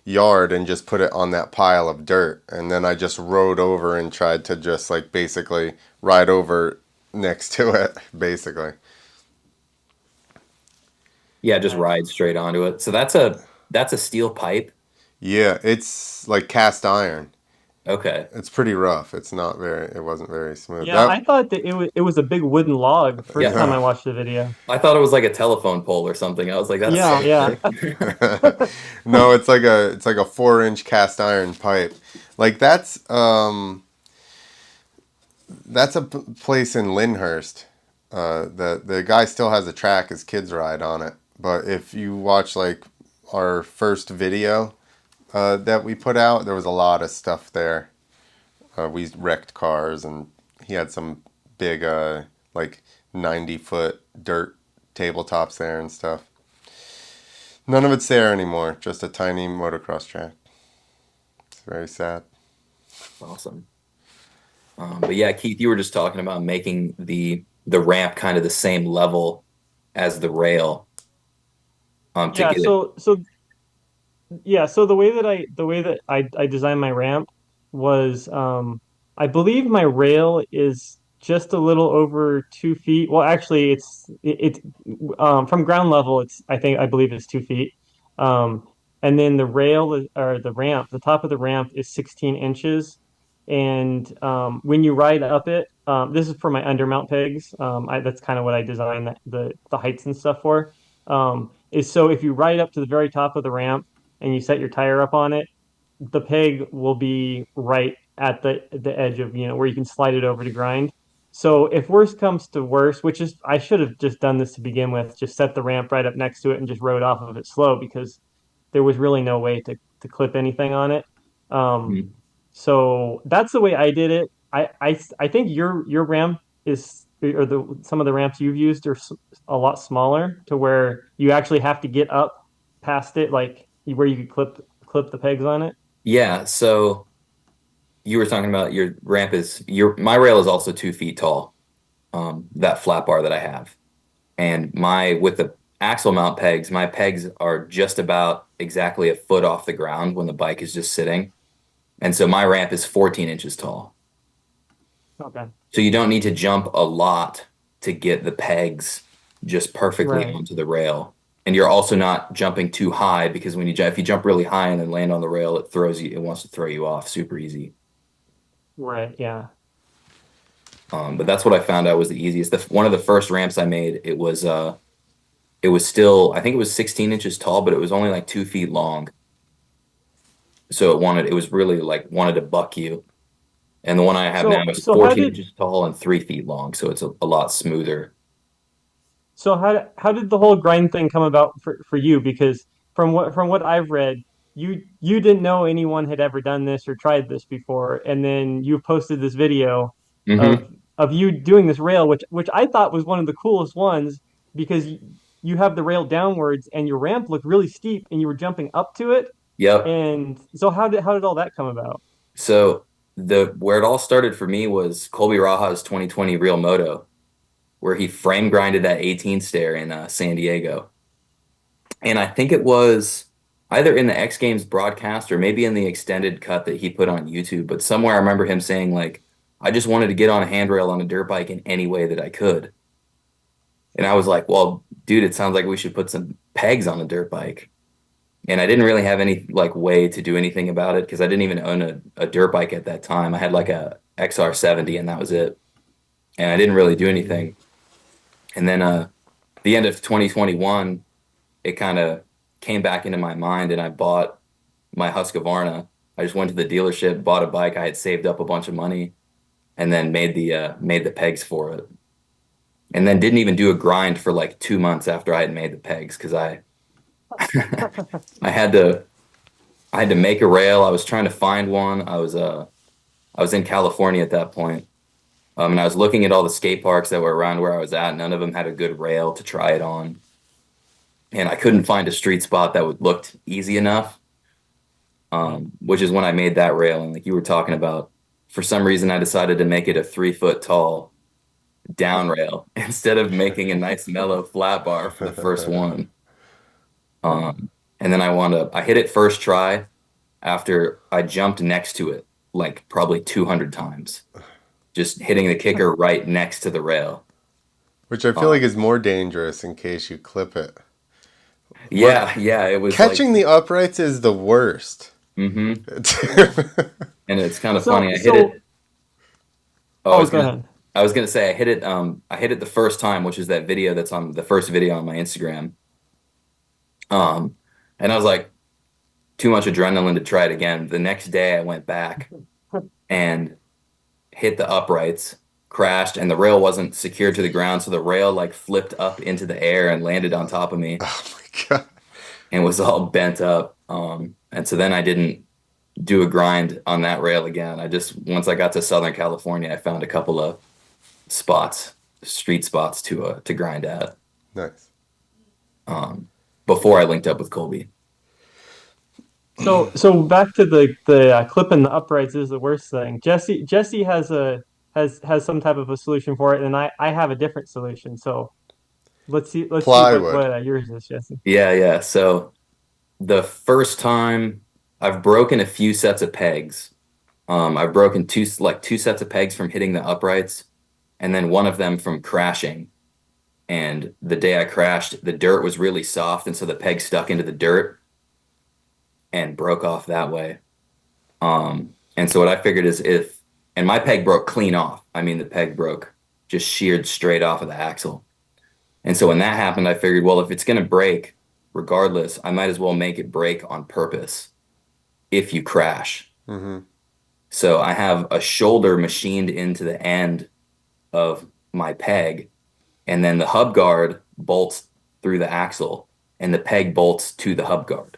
yard and just put it on that pile of dirt. And then I just rode over and tried to just like basically ride over next to it, basically. Yeah, just Nice. ride straight onto it. So that's a steel pipe. Yeah, it's like cast iron. Okay. It's pretty rough. It wasn't very smooth. Yeah, That, I thought that it was a big wooden log the first Yeah. time no. I watched the video. I thought it was like a telephone pole or something. I was like, that's Yeah, so yeah. thick. No, it's like a 4 inch cast iron pipe. Like that's a place in Lyndhurst. The guy still has a track his kids ride on it. But if you watch like our first video that we put out, there was a lot of stuff there. We wrecked cars, and he had some big like 90-foot dirt tabletops there and stuff. None of it's there anymore. Just a tiny motocross track. It's very sad. Awesome. But yeah, Keith, you were just talking about making the ramp kind of the same level as the rail to Yeah, get it. so the way that I designed my ramp was I believe my rail is just a little over 2 feet. Well, actually, from ground level. I believe it's 2 feet. Um, and then or the ramp, the top of the ramp is 16 inches. And when you ride up it, this is for my undermount pegs. That's kind of what I designed the heights and stuff for. Is so if you ride up to the very top of the ramp and you set your tire up on it, the peg will be right at the edge of where you can slide it over to grind. So if worst comes to worst, which is I should have just done this to begin with, just set the ramp right up next to it and just rode off of it slow because there was really no way to clip anything on it. Um, Mhm. so that's the way I did it. I think your ramp is or the some of the ramps you've used are a lot smaller to where you actually have to get up past it, like where you could clip the pegs on it. Yeah, so you were talking about your ramp is your my rail is also 2 feet tall. That flat bar that I have. And my with the axle mount pegs, my pegs are just about exactly a foot off the ground when the bike is just sitting. And so my ramp is 14 inches tall. Okay. So you don't need to jump a lot to get the pegs just perfectly Right. onto the rail. And you're also not jumping too high because when you if you jump really high and then land on the rail, it wants to throw you off super easy. Right. Yeah. But that's what I found out was the easiest. One of the first ramps I made, it was still I think it was 16 inches tall, but it was only like 2 feet long. So it was really like wanted to buck you. And the one I have now So is so how 14 did inches tall and 3 feet long, so it's a lot smoother. So how did the whole grind thing come about for you? Because from what I've read, you didn't know anyone had ever done this or tried this before, and then you posted this video Hmm. of you doing this rail, which I thought was one of the coolest ones because you have the rail downwards and your ramp looked really steep and you were jumping up to it. Yep. And so how did all that come about? So the where it all started for me was Colby Raja's 2020 Real Moto, where he frame grinded that 18 stair in San Diego. And I think it was either in the X Games broadcast or maybe in the extended cut that he put on YouTube. But somewhere I remember him saying, like, I just wanted to get on a handrail on a dirt bike in any way that I could. And I was like, well, dude, it sounds like we should put some pegs on a dirt bike. And I didn't really have any like way to do anything about it because I didn't even own a dirt bike at that time. I had like a XR70 and that was it. And I didn't really do anything. And then the end of 2021, it kind of came back into my mind and I bought my Husqvarna. I just went to the dealership, bought a bike. I had saved up a bunch of money and then made the pegs for it. And then didn't even do a grind for like 2 months after I had made the pegs because I had to I had to make a rail. I was trying to find one. I was in California at that point. And I was looking at all the skate parks that were around where I was at. None of them had a good rail to try it on. And I couldn't find a street spot that looked easy enough. Which is when I made that rail. And like you were talking about, for some reason I decided to make it a 3 foot tall down rail instead of making a nice mellow flat bar for the first one. And then I hit it first try after I jumped next to it like probably 200 times, just hitting the kicker right next to the rail. Which I feel like Um, is more dangerous in case you clip it. What yeah, yeah, it was like, catching the uprights is the worst. hmm. And it's kind of So funny. I hit so it. Oh, oh, go ahead. I was gonna say I hit it the first time, which is that video that's on the first video on my Instagram. Um, and I was like, too much adrenaline to try it again. The next day I went back and hit the uprights, crashed, and the rail wasn't secured to the ground, so the rail like flipped up into the air and landed on top of me Oh my god. and was all bent up. And so then I didn't do a grind on that rail again. I just once I got to Southern California, I found a couple of spots, street spots to grind at. Nice. Um, Before I linked up with Colby. So back to the clipping the uprights is the worst thing. Jesse has some type of a solution for it, and I have a different solution. So let's see Plywood. what yours is, Jesse. Yeah, yeah. So the first time I've broken a few sets of pegs. I've broken two sets of pegs from hitting the uprights, and then one of them from crashing. And the day I crashed, the dirt was really soft, and so the peg stuck into the dirt and broke off that way. And so what I figured is and my peg broke clean off. I mean, the peg broke, just sheared straight off of the axle. And so when that happened, I figured, well, if it's going to break, regardless, I might as well make it break on purpose if you crash. Hmm. So I have a shoulder machined into the end of my peg, and then the hub guard bolts through the axle, and the peg bolts to the hub guard.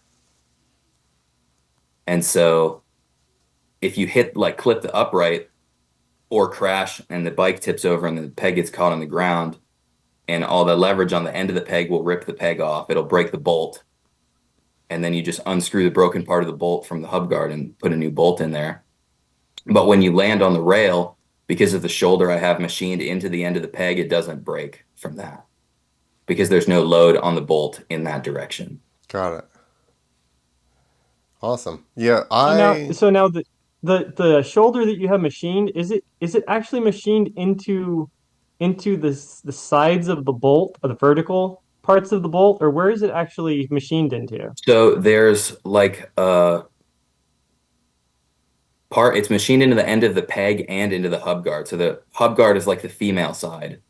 And so if you hit like clip the upright or crash and the bike tips over and the peg gets caught on the ground, and all the leverage on the end of the peg will rip the peg off. It'll break the bolt. And then you just unscrew the broken part of the bolt from the hub guard and put a new bolt in there. But when you land on the rail, because of the shoulder I have machined into the end of the peg, it doesn't break from that because there's no load on the bolt in that direction. Got it. Awesome. Yeah, So now the shoulder that you have machined, is it actually machined into the sides of the bolt, or the vertical parts of the bolt, or where is it actually machined into? So there's like a part, it's machined into the end of the peg and into the hub guard. So the hub guard is like the female side,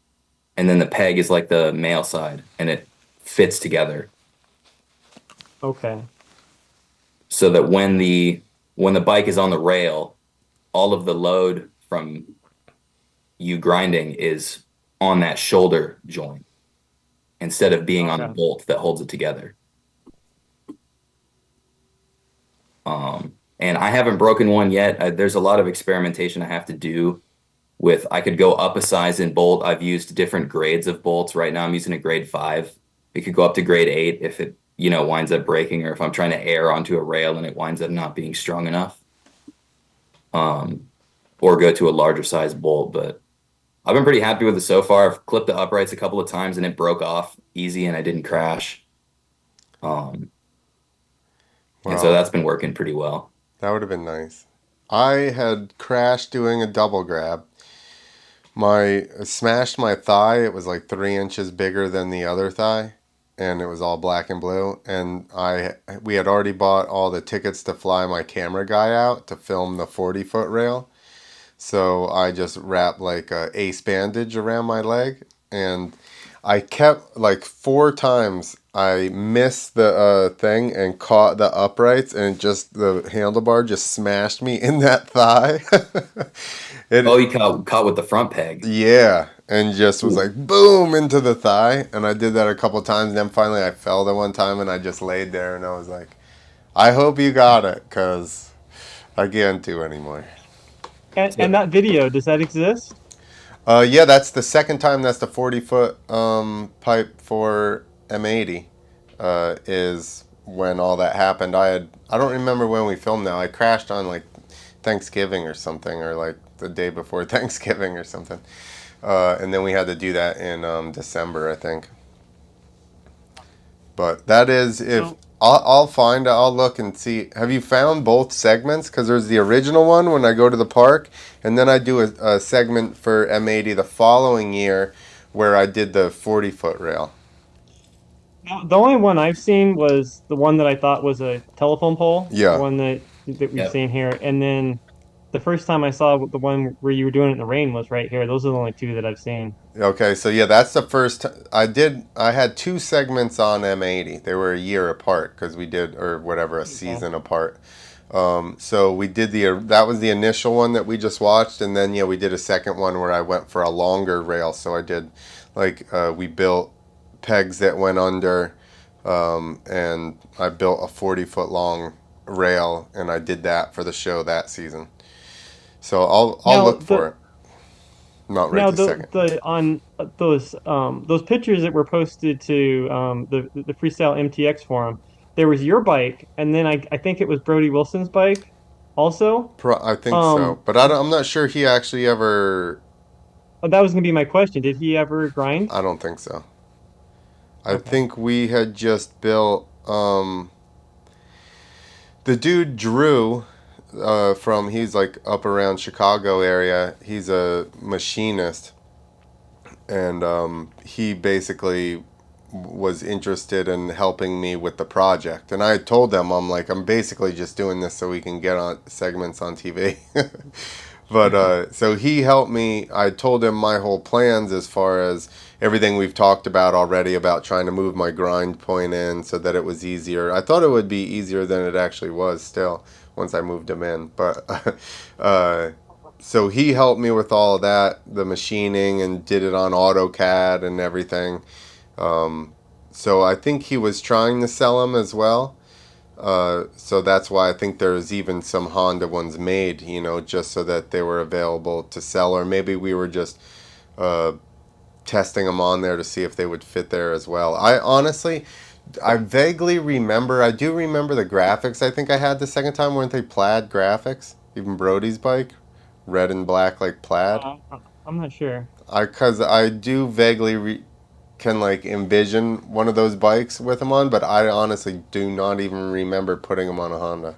and then the peg is like the male side, and it fits together. Okay. So that when the bike is on the rail, all of the load from you grinding is on that shoulder joint instead of being on the Okay. bolt that holds it together. And I haven't broken one yet. There's a lot of experimentation I have to do with. I could go up a size in bolt. I've used different grades of bolts. Right now I'm using a grade 5. It could go up to grade 8 if it, winds up breaking, or if I'm trying to air onto a rail and it winds up not being strong enough. Or go to a larger size bolt. But I've been pretty happy with it so far. I've clipped the uprights a couple of times and it broke off easy and I didn't crash. And so Wow. that's been working pretty well. That would have been nice. I had crashed doing a double grab. Smashed my thigh. It was like 3 inches bigger than the other thigh, and it was all black and blue. And we had already bought all the tickets to fly my camera guy out to film the 40-foot rail. So I just wrapped like a ace bandage around my leg, and I kept like 4 times I missed the thing and caught the uprights, and just the handlebar just smashed me in that thigh. Oh, you caught with the front peg. Yeah, and just was like boom into the thigh, and I did that a couple times. And then finally, I fell the one time, and I just laid there, and I was like, "I hope you got it, cause I can't do anymore." And that video, does that exist? Yeah, that's the second time. That's the 40-foot pipe for M80. Is when all that happened. I don't remember when we filmed now. I crashed on like Thanksgiving or something, or like the day before Thanksgiving or something. And then we had to do that in December, I think. But that is, if So I'll look and see. Have you found both segments? Because there's the original one when I go to the park, and then I do a segment for M80 the following year where I did the 40-foot rail. the only one I've seen was the one that I thought was a telephone pole, the Yeah. one that we've Yep. seen here, and then the first time I saw the one where you were doing it in the rain was right here. Those are the only two that I've seen. Okay, so yeah, that's the first I had 2 segments on M80. They were a year apart because we did, or whatever, a Okay. season apart. So we did that was the initial one that we just watched, and then yeah, we did a second one where I went for a longer rail. So I did like we built pegs that went under, and I built a 40-foot long rail, and I did that for the show that season. So I'll Now look for it. Not right now this second. the on those pictures that were posted to the Freestyle MTX forum, there was your bike, and then I think it was Brody Wilson's bike also. I think so, Um, but I'm not sure he actually ever. that was gonna be my question. Did he ever grind? I don't think so. I Okay. think we had just built. The dude Drew, he's like up around Chicago area. He's a machinist, and he basically was interested in helping me with the project. And I told them, I'm like, I'm basically just doing this so we can get on segments on TV. But so he helped me. I told him my whole plans as far as everything we've talked about already about trying to move my grind point in so that it was easier. I thought it would be easier than it actually was still once I moved him in. But So he helped me with all of that, the machining, and did it on AutoCAD and everything. Um, so I think he was trying to sell them as well. So that's why I think there's even some Honda ones made, just so that they were available to sell, or maybe we were just uh, testing them on there to see if they would fit there as well. I vaguely remember, I do remember the graphics I think I had the second time. Weren't they plaid graphics? Even Brody's bike? Red and black like plaid? I'm not sure. Cause I do vaguely can like envision one of those bikes with him on, but I honestly do not even remember putting him on a Honda.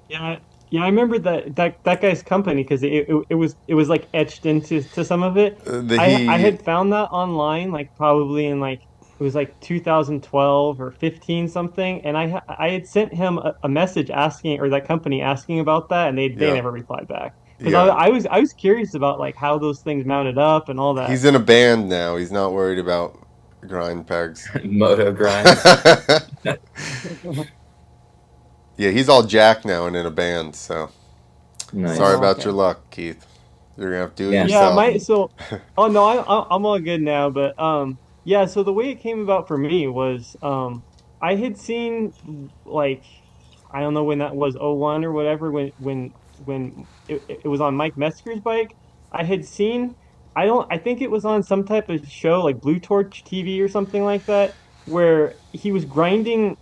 Yeah, yeah, I remember that guy's company because it was like etched into some of it. The I he, had found that online like probably in like it was like 2012 or 15 something, and I had sent him a message asking or that company asking about that, and they yeah, never replied back because yeah. I was curious about like how those things mounted up and all that. He's in a band now. He's not worried about grind pegs. Moto grinds. Yeah, he's all jacked now and in a band. So sorry Nice. Oh, about your okay. luck, Keith. You're gonna have to do it Yeah. Yeah, yourself. my so oh no, I'm all good now, but yeah, so the way it came about for me was I had seen like I don't know when that was, '01 or whatever, when it was on Mike Metzger's bike. I had seen I think it was on some type of show like Blue Torch TV or something like that, where he was grinding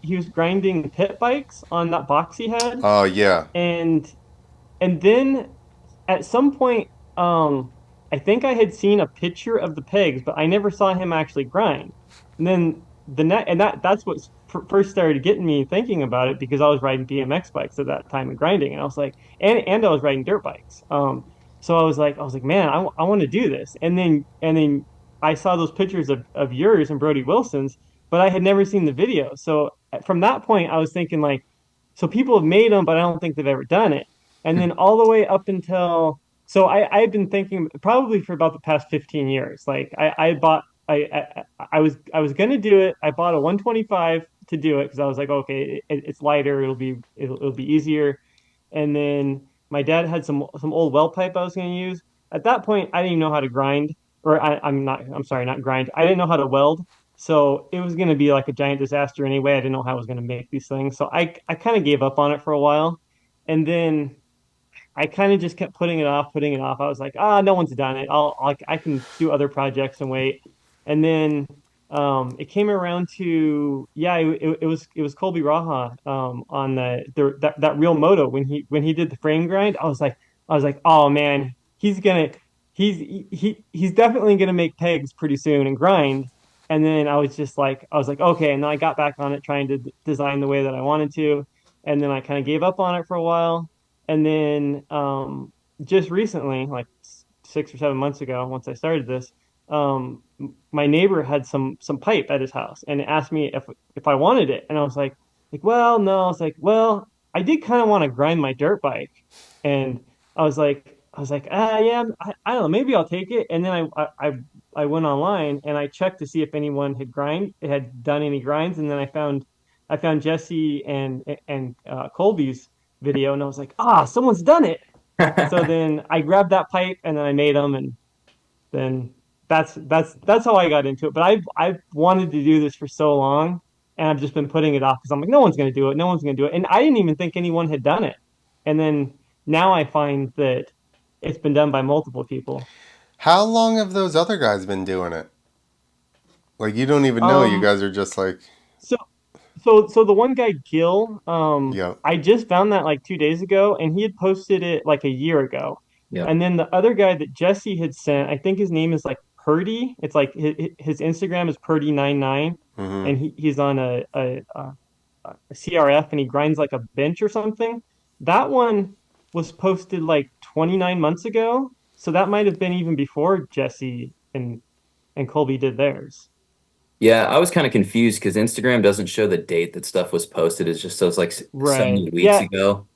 pit bikes on that box he had, Oh yeah. and then at some point, I think I had seen a picture of the pegs, but I never saw him actually grind. And then the net, and that's what first started getting me thinking about it because I was riding BMX bikes at that time and grinding, and I was like, and I was riding dirt bikes. So I was like, man, I want to do this. And then I saw those pictures of yours and Brody Wilson's, but I had never seen the video. So from that point, I was thinking like, so people have made them, but I don't think they've ever done it. And then all the way up until I've been thinking probably for about the past 15 years. Like I bought I was gonna do it. I bought a 125 to do it because I was like, okay, it's lighter, it'll be easier. And then my dad had some old well pipe I was gonna use. At that point, I didn't even know how to grind, or I'm sorry, not grind. I didn't know how to weld. So it was going to be like a giant disaster anyway. I didn't know how I was going to make these things. So I kind of gave up on it for a while. And then I kind of just kept putting it off, putting it off. I was like, no one's done it. I can do other projects and wait. And then it came around to yeah, it was Colby Raha on that real moto when he did the frame grind. I was like, oh man, he's definitely gonna make pegs pretty soon and grind. And then I was like, okay. And then I got back on it trying to design the way that I wanted to. And then I kind of gave up on it for a while, and then just recently, like 6 or 7 months ago, once I started this, my neighbor had some pipe at his house and asked me if I wanted it, and I was like, well, no. I was like, well, I did kind of want to grind my dirt bike, and I was like, yeah, I don't know, maybe I'll take it. And then I went online and I checked to see if anyone had done any grinds, and then I found Jesse and Colby's video, and I was like, someone's done it. So then I grabbed that pipe and then I made them, and then that's how I got into it. But I've wanted to do this for so long, and I've just been putting it off because I'm like, no one's gonna do it, no one's gonna do it, and I didn't even think anyone had done it. And then now I find that it's been done by multiple people. How long have those other guys been doing it? Like you don't even know. You Um, guys are just like, so so the one guy, Gil, yep. I just found that like 2 days ago, and he had posted it like a year ago. Yep. And then the other guy that Jesse had sent, I think his name is like Purdy. It's like his Instagram is Purdy99, Mm-hmm. and he's on a CRF, and he grinds like a bench or something. That one was posted like 29 months ago, so that might have been even before Jesse and Colby did theirs. Yeah, I was kind of confused because Instagram doesn't show the date that stuff was posted. It just shows like so Right. many weeks Yeah, ago.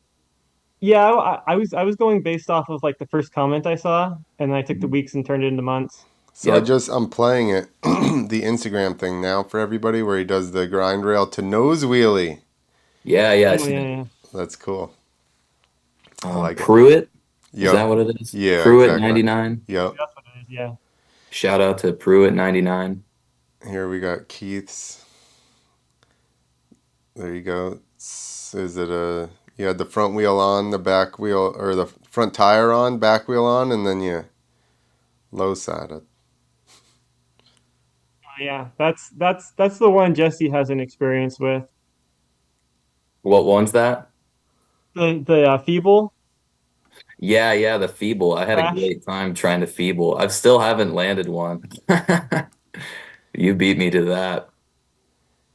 yeah, I was going based off of like the first comment I saw, and I took the Mhm. weeks and turned it into months. So Yep. I'm playing it, the Instagram thing now for everybody where he does the grind rail to nose wheelie. Yeah, yeah, I Oh see yeah, that. yeah. That's cool. I like it. Pruitt. Is that Yep. what it is? Yeah, Pruitt exactly. 99. Yep. That's what it is. Yeah. Shout out to Pruitt 99. Here we got Keith's. There you go. Is it a you had the front wheel on, the back wheel or the front tire on, back wheel on, and then you low side it. Yeah. That's the one Jesse has an experience with. What one's that? The feeble Yeah, yeah, the feeble. I had a crash. great time trying to feeble. I still haven't landed one. You beat me to that.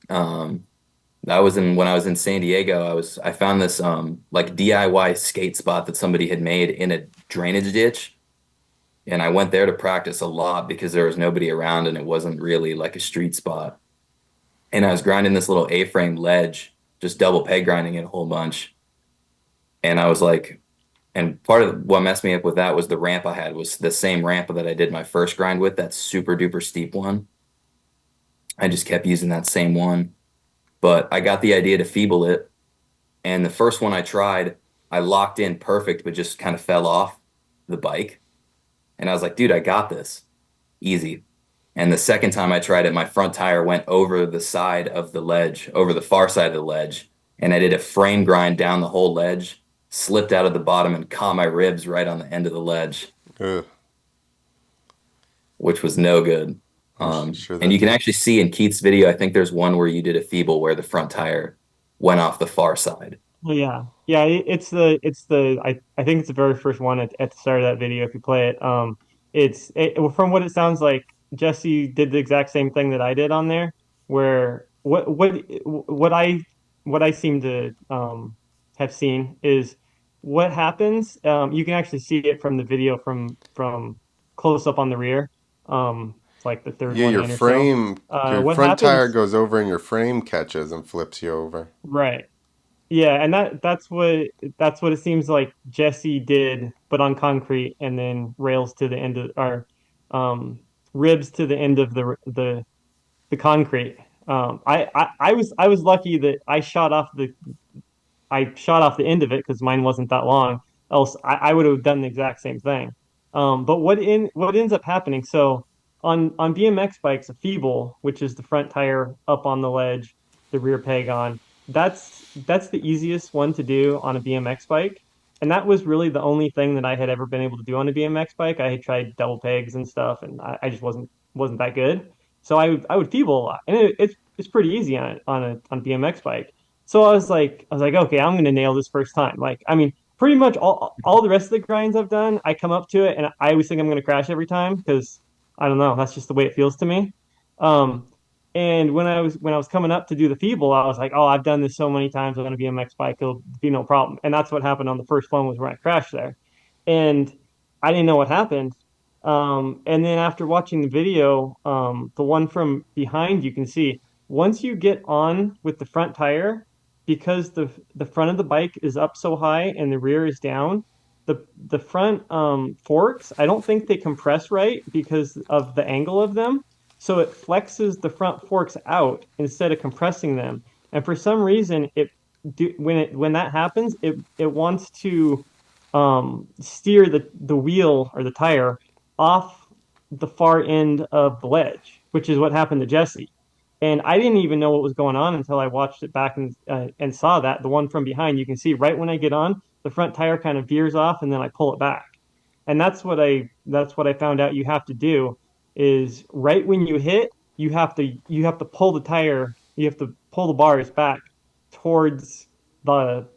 Um, that was in when I was in San Diego. I found this like DIY skate spot that somebody had made in a drainage ditch, and I went there to practice a lot because there was nobody around and it wasn't really like a street spot. And I was grinding this little A-frame ledge, just double peg grinding it a whole bunch. And I was like, and part of what messed me up with that was the ramp I had was the same ramp that I did my first grind with, that super duper steep one. I just kept using that same one. But I got the idea to feeble it. And the first one I tried, I locked in perfect, but just kind of fell off the bike. And I was like, dude, I got this. Easy. And the second time I tried it, my front tire went over the side of the ledge, over the far side of the ledge. And I did a frame grind down the whole ledge, slipped out of the bottom and caught my ribs right on the end of the ledge, Ugh. which was no good. Sure And that you can actually see in Keith's video, I think there's one where you did a feeble where the front tire went off the far side. Well, yeah, yeah. It's the I think it's the very first one at the start of that video. If you play it, well, from what it sounds like, Jesse did the exact same thing that I did on there. Where what I seem to have seen is what happens. You can actually see it from the video from close up on the rear. It's like the third yeah, one in or so. your What front tire happens? goes over and your frame catches and flips you over. Right. Yeah, and that's what it seems like Jesse did, but on concrete, and then rails to the end of or um, ribs to the end of the concrete. I was lucky that I shot off the end of it because mine wasn't that long. Else, I would have done the exact same thing. But what ends up happening? So on BMX bikes, a feeble, which is the front tire up on the ledge, the rear peg on, that's the easiest one to do on a BMX bike. And that was really the only thing that I had ever been able to do on a BMX bike. I had tried double pegs and stuff, and I just wasn't that good. So I would feeble a lot, and it's pretty easy on a BMX bike. So I was like, okay, I'm gonna nail this first time. Like, I mean, pretty much all the rest of the grinds I've done, I come up to it and I always think I'm gonna crash every time because I don't know, that's just the way it feels to me. Um, and when I was coming up to do the feeble, I was like, oh, I've done this so many times on a BMX bike, it'll be no problem. And that's what happened on the first one was when I crashed there, and I didn't know what happened. And then after watching the video, the one from behind, you can see once you get on with the front tire because the front of the bike is up so high and the rear is down, the front forks, I don't think they compress right because of the angle of them. So it flexes the front forks out instead of compressing them. And for some reason, when that happens, it wants to steer the wheel or the tire off the far end of the ledge, which is what happened to Jesse. And I didn't even know what was going on until I watched it back and saw that the one from behind. You can see right when I get on, the front tire kind of veers off, and then I pull it back. And that's what I found out you have to do is right when you hit, you have to pull the tire, you have to pull the bars back towards the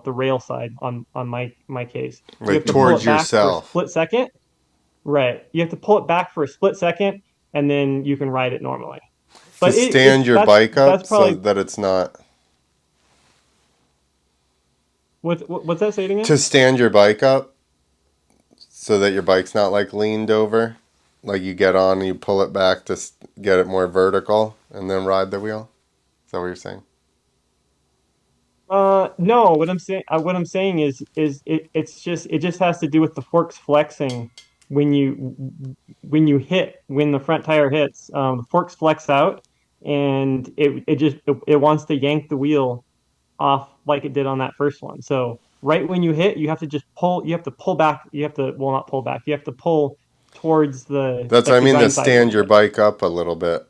the rail side on my case. You Like have to pull towards it back for a yourself. split second. Right. You have to pull it back for a split second, and then you can ride it normally. To But stand your bike that's up so probably that it's not what's that saying again? to stand your bike up so that your bike's not like leaned over. Like you get on and you pull it back to get it more vertical and then ride the wheel. Is that what you're saying? No. What I'm saying is it just has to do with the forks flexing when when the front tire hits. The forks flex out, and it wants to yank the wheel off like it did on that first one. So right when you hit, you have to just pull. You have to pull back. You have to well, not pull back. You have to pull towards the That's what I like the mean, to grind side a stand little your bit. bike up a little bit.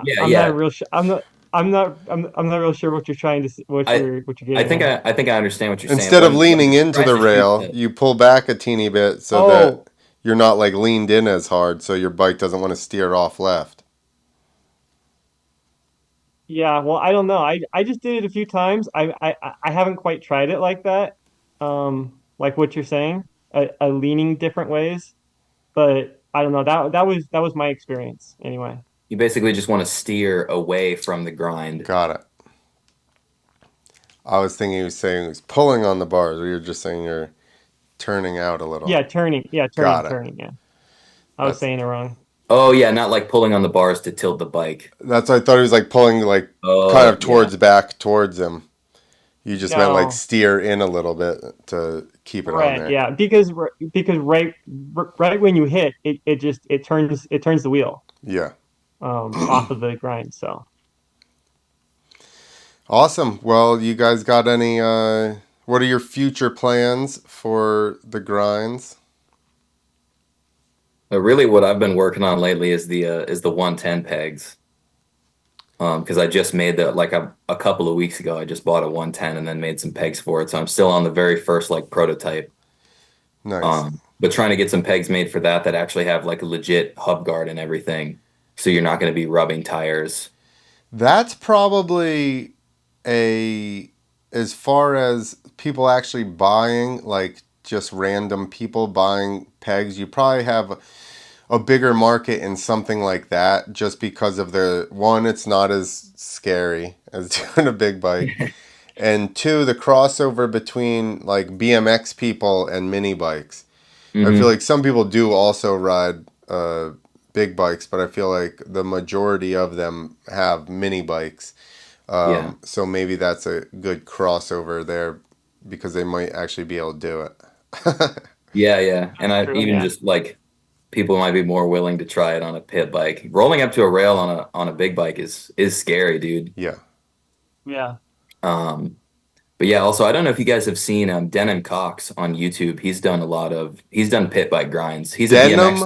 Yeah, I'm not yeah. real sure. I'm not real sure what you're trying to I what you're getting at. I think I understand what you're saying. Instead of When leaning it into tries the to shoot rail, the you pull back a teeny bit so that Oh, you're not like leaned in as hard, so your bike doesn't want to steer off left. yeah. Well, I don't know. I just did it a few times. I haven't quite tried it like that. Like what you're saying, leaning different ways. But I don't know. That was my experience anyway. you basically just want to steer away from the grind. Got it. I was thinking he was saying he was pulling on the bars, or you're just saying you're turning out a little. Yeah, turning. Yeah, Got it. turning. Yeah, I was That's saying it wrong. Oh yeah, not like pulling on the bars to tilt the bike. that's what I thought he was like pulling like kind Oh of yeah. towards back towards him. You just meant like No, steer in a little bit to keep it on right. there. Yeah, because right when you hit it, it turns the wheel Yeah. off of the grind. So Awesome. Well, you guys got any what are your future plans for the grinds? But really, what I've been working on lately is the 110 pegs. Because I just made that like a couple of weeks ago. I just bought a 110 and then made some pegs for it. So I'm still on the very first like prototype. Nice. But trying to get some pegs made for that that actually have like a legit hub guard and everything. So you're not going to be rubbing tires. That's probably a as far as people actually buying, like just random people buying pegs, you probably have a bigger market in something like that just because of the one, it's not as scary as doing a big bike. And two, the crossover between like BMX people and mini bikes. I feel Hmm. like some people do also ride big bikes, but I feel like the majority of them have mini bikes. Yeah. So maybe that's a good crossover there because they might actually be able to do it. Yeah, yeah. And that's I true. even Yeah, just like people might be more willing to try it on a pit bike. Rolling up to a rail on a big bike is scary, dude. Yeah. yeah. Um, but yeah, also I don't know if you guys have seen Denim Cox on YouTube. He's done pit bike grinds. He's a BMX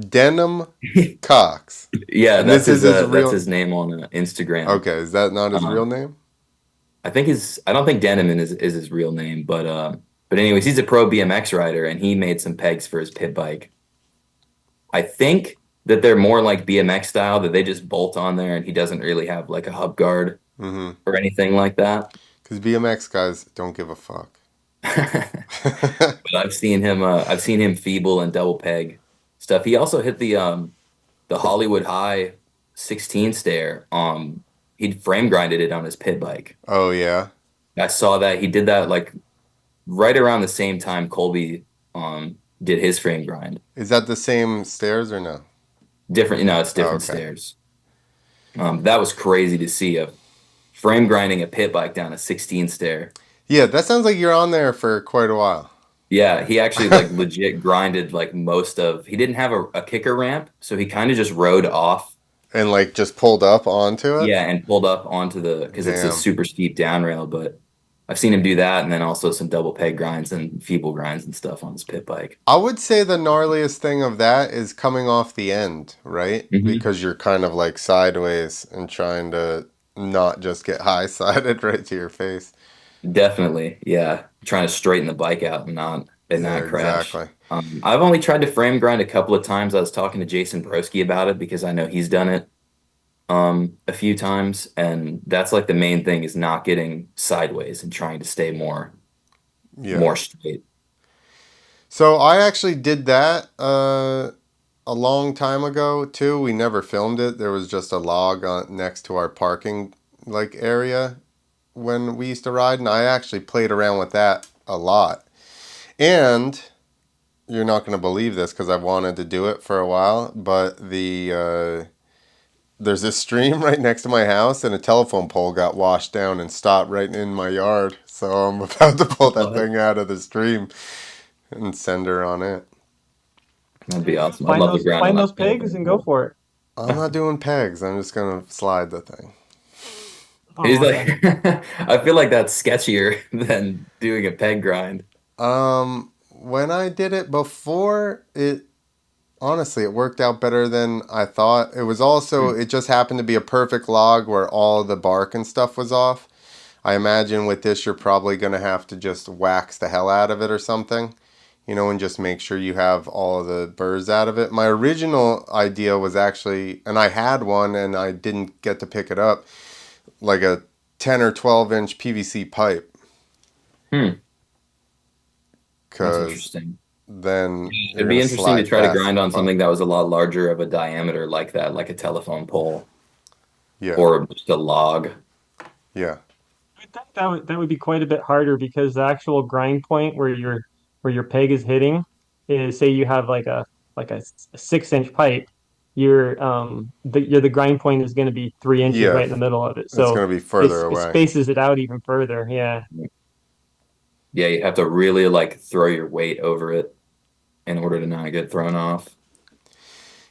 Denim like, Cox. yeah, And this is his that's real. his name on Instagram. Okay, is that not his real Um, name? I don't think Denim is his real name, but anyways, he's a pro BMX rider and he made some pegs for his pit bike. I think that they're more like BMX style that they just bolt on there and he doesn't really have like a hub guard Mm-hmm. or anything like that. Because BMX guys don't give a fuck. But I've seen him feeble and double peg stuff. He also hit the Hollywood High 16 stair. He'd frame grinded it on his pit bike. Oh yeah. I saw that he did that like right around the same time Colby did his frame grind. Is that the same stairs or no? Different, it's Oh, different okay. stairs. That was crazy to see a frame grinding a pit bike down a 16 stair. Yeah, that sounds like you're on there for quite a while. Yeah, he actually like legit grinded like he didn't have a kicker ramp, so he kind of just rode off. And like just pulled up onto it. Yeah, and pulled up onto because it's a Damn. super steep down rail, but I've seen him do that and then also some double peg grinds and feeble grinds and stuff on his pit bike. I would say the gnarliest thing of that is coming off the end, right? Hmm. Because you're kind of like sideways and trying to not just get high sided right to your face. Definitely, yeah. Trying to straighten the bike out and Yeah, not crash. exactly. I've only tried to frame grind a couple of times. I was talking to Jason Broski about it because I know he's done it a few times, and that's like the main thing is not getting sideways and trying to stay Yeah. more straight. So I actually did that a long time ago too. We never filmed it. There was just a log on next to our parking like area when we used to ride, and I actually played around with that a lot. And you're not going to believe this because I've wanted to do it for a while, but there's this stream right next to my house, and a telephone pole got washed down and stopped right in my yard. So I'm about to pull that What? thing out of the stream and send her on it. That'd be awesome. I'd love to grind on Find that those pigs telephone and go pole. for it. I'm not doing pegs. I'm just going to slide the thing. He's Oh, like, okay. I feel like that's sketchier than doing a peg grind. When I did it before, it honestly it worked out better than I thought. It was also Hmm. it just happened to be a perfect log where all the bark and stuff was off. I imagine with this you're probably gonna have to just wax the hell out of it or something, and just make sure you have all of the burrs out of it. My original idea was actually, and I had one and I didn't get to pick it up, like a 10 or 12-inch PVC pipe, Hmm. That's because interesting. then you're It'd be gonna interesting to slide try to past grind the on bark. something that was a lot larger of a diameter like that, like a telephone pole Yeah, or just a log. yeah, I think that would be quite a bit harder because the actual grind point where your peg is hitting is, say you have like a 6-inch pipe, the grind point is going to be 3 inches yeah. right in the middle of it. It's So gonna be further it away. spaces it out even further. Yeah. Yeah, you have to really like throw your weight over it in order to not get thrown off.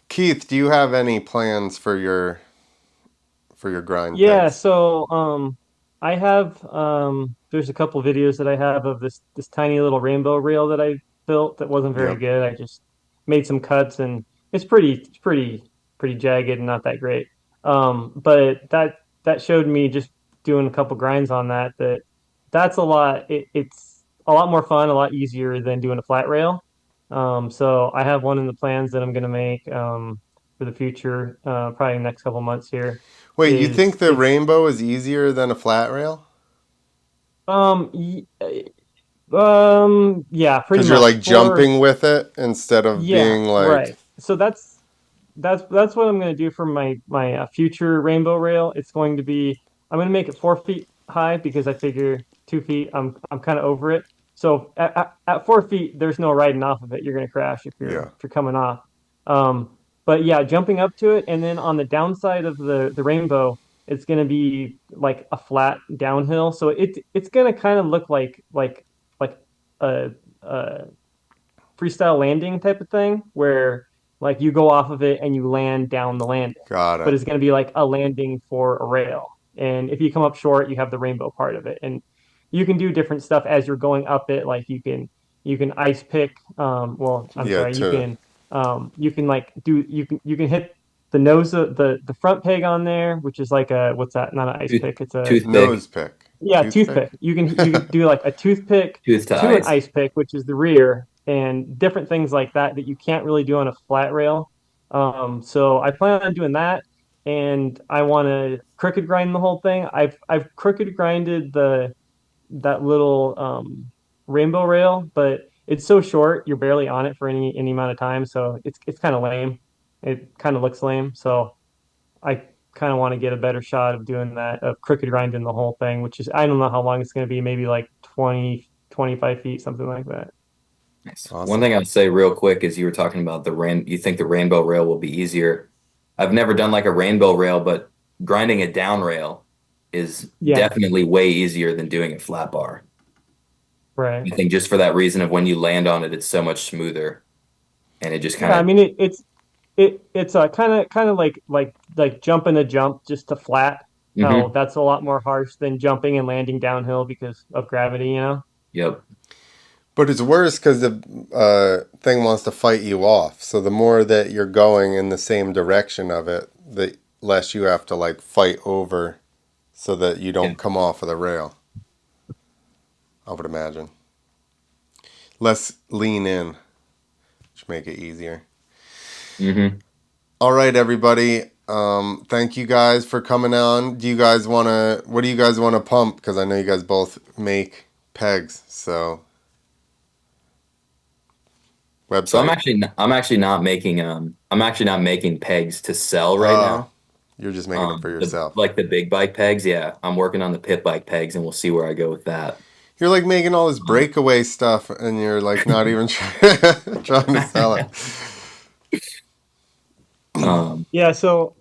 Keith, do you have any plans for your grind Yeah, pegs? so I have there's a couple videos that I have of this tiny little rainbow reel that I built that wasn't very Yep. good. I just made some cuts and it's pretty jagged and not that great. But that showed me just doing a couple grinds on that's it's a lot more fun, a lot easier than doing a flat rail. So I have one in the plans that I'm gonna make for the future, probably next couple months here Wait, you think is the it's rainbow is easier than a flat rail? um y- yeah, pretty Because you're much like for jumping with it instead of yeah, being like, right. So that's what I'm going to do for my future rainbow rail. It's going to be I'm going to make it 4 feet high because I figure 2 feet I'm kind of over it. So at 4 feet, there's no riding off of it. You're going to crash if you're yeah, if you're coming off. But yeah, jumping up to it, and then on the downside of the rainbow, it's going to be like a flat downhill. So it's going to kind of look like a, a freestyle landing type of thing where like you go off of it and you land down the landing, got but it. it's going to be like a landing for a rail. And if you come up short, you have the rainbow part of it, and you can do different stuff as you're going up it. Like you can ice pick. Well, I'm Yeah, sorry, to you can like do you can hit the nose of the front peg on there, which is like a what's that? Not an ice Tooth, pick. It's a toothpick, nose pick. yeah, Toothpick? toothpick. You can do like a toothpick tooth to to an ice. ice pick, which is the rear, and different things like that you can't really do on a flat rail. So I plan on doing that, and I want to crooked grind the whole thing. I've crooked grinded the that little rainbow rail, but it's so short, you're barely on it for any amount of time, so it's kind of lame. It kind of looks lame, so. I kind of want to get a better shot of doing that, of crooked grinding the whole thing, which is, I don't know how long it's going to be, maybe like 20, 25 feet, something like that. Nice. One Awesome. thing I'd say real quick is you were talking about you think the rainbow rail will be easier. I've never done like a rainbow rail, but grinding a down rail is Yeah, definitely way easier than doing a flat bar. right. I think just for that reason of when you land on it, it's so much smoother and it just Yeah, I kind mean it's kind of like jumping a jump just to flat. of, That's a lot more harsh than jumping and landing downhill because of gravity, you know? yep. But it's worse because the thing wants to fight you off. So the more that you're going in the same direction of it, the less you have to like fight over so that you Yeah. don't come off of the rail. I would imagine. Less lean in, which make it easier. Hmm. All right, everybody. Thank you guys for coming on. Do you guys want to? What do you guys want to pump? Because I know you guys both make pegs. So So website. I'm actually not making pegs to sell right Oh, now. you're just making them for yourself. The big bike pegs, yeah. I'm working on the pit bike pegs and we'll see where I go with that. You're like making all this Um, breakaway stuff, and you're like not even trying to sell it. um, Yeah, so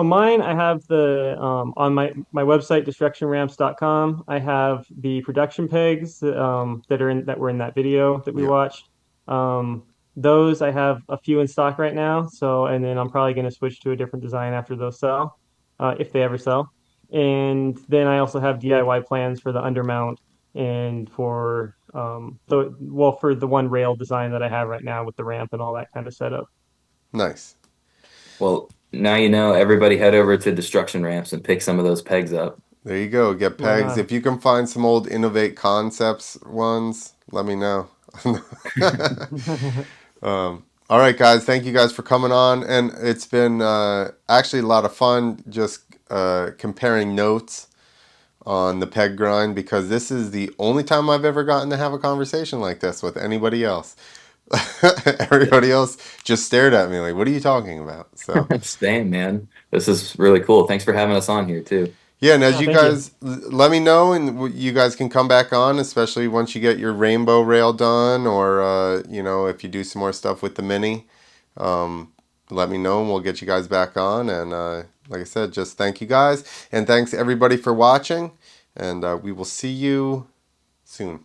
mine I have the on my website destructionramps.com. I have the production pegs that were in that video that we Yep. watched. Um those I have a few in stock right now. So and then I'm probably going to switch to a different design after those sell, if they ever sell. And then I also have DIY plans for the undermount and for for the one rail design that I have right now with the ramp and all that kind of setup. Nice. Well, now you know. Everybody head over to Destruction Ramps and pick some of those pegs up. There you go. Get Right pegs. on. If you can find some old Innovate Concepts ones, let me know. All right, guys. Thank you guys for coming on, and it's been actually a lot of fun just comparing notes on the peg grind because this is the only time I've ever gotten to have a conversation like this with anybody else. Everybody else just stared at me like, "What are you talking about?" So. Same, man. This is really cool. Thanks for having us on here too. Yeah, and as Yeah, you thank you. guys let me know, and you guys can come back on, especially once you get your rainbow rail done, or if you do some more stuff with the mini, let me know, and we'll get you guys back on. And like I said, just thank you guys, and thanks everybody for watching, and we will see you soon.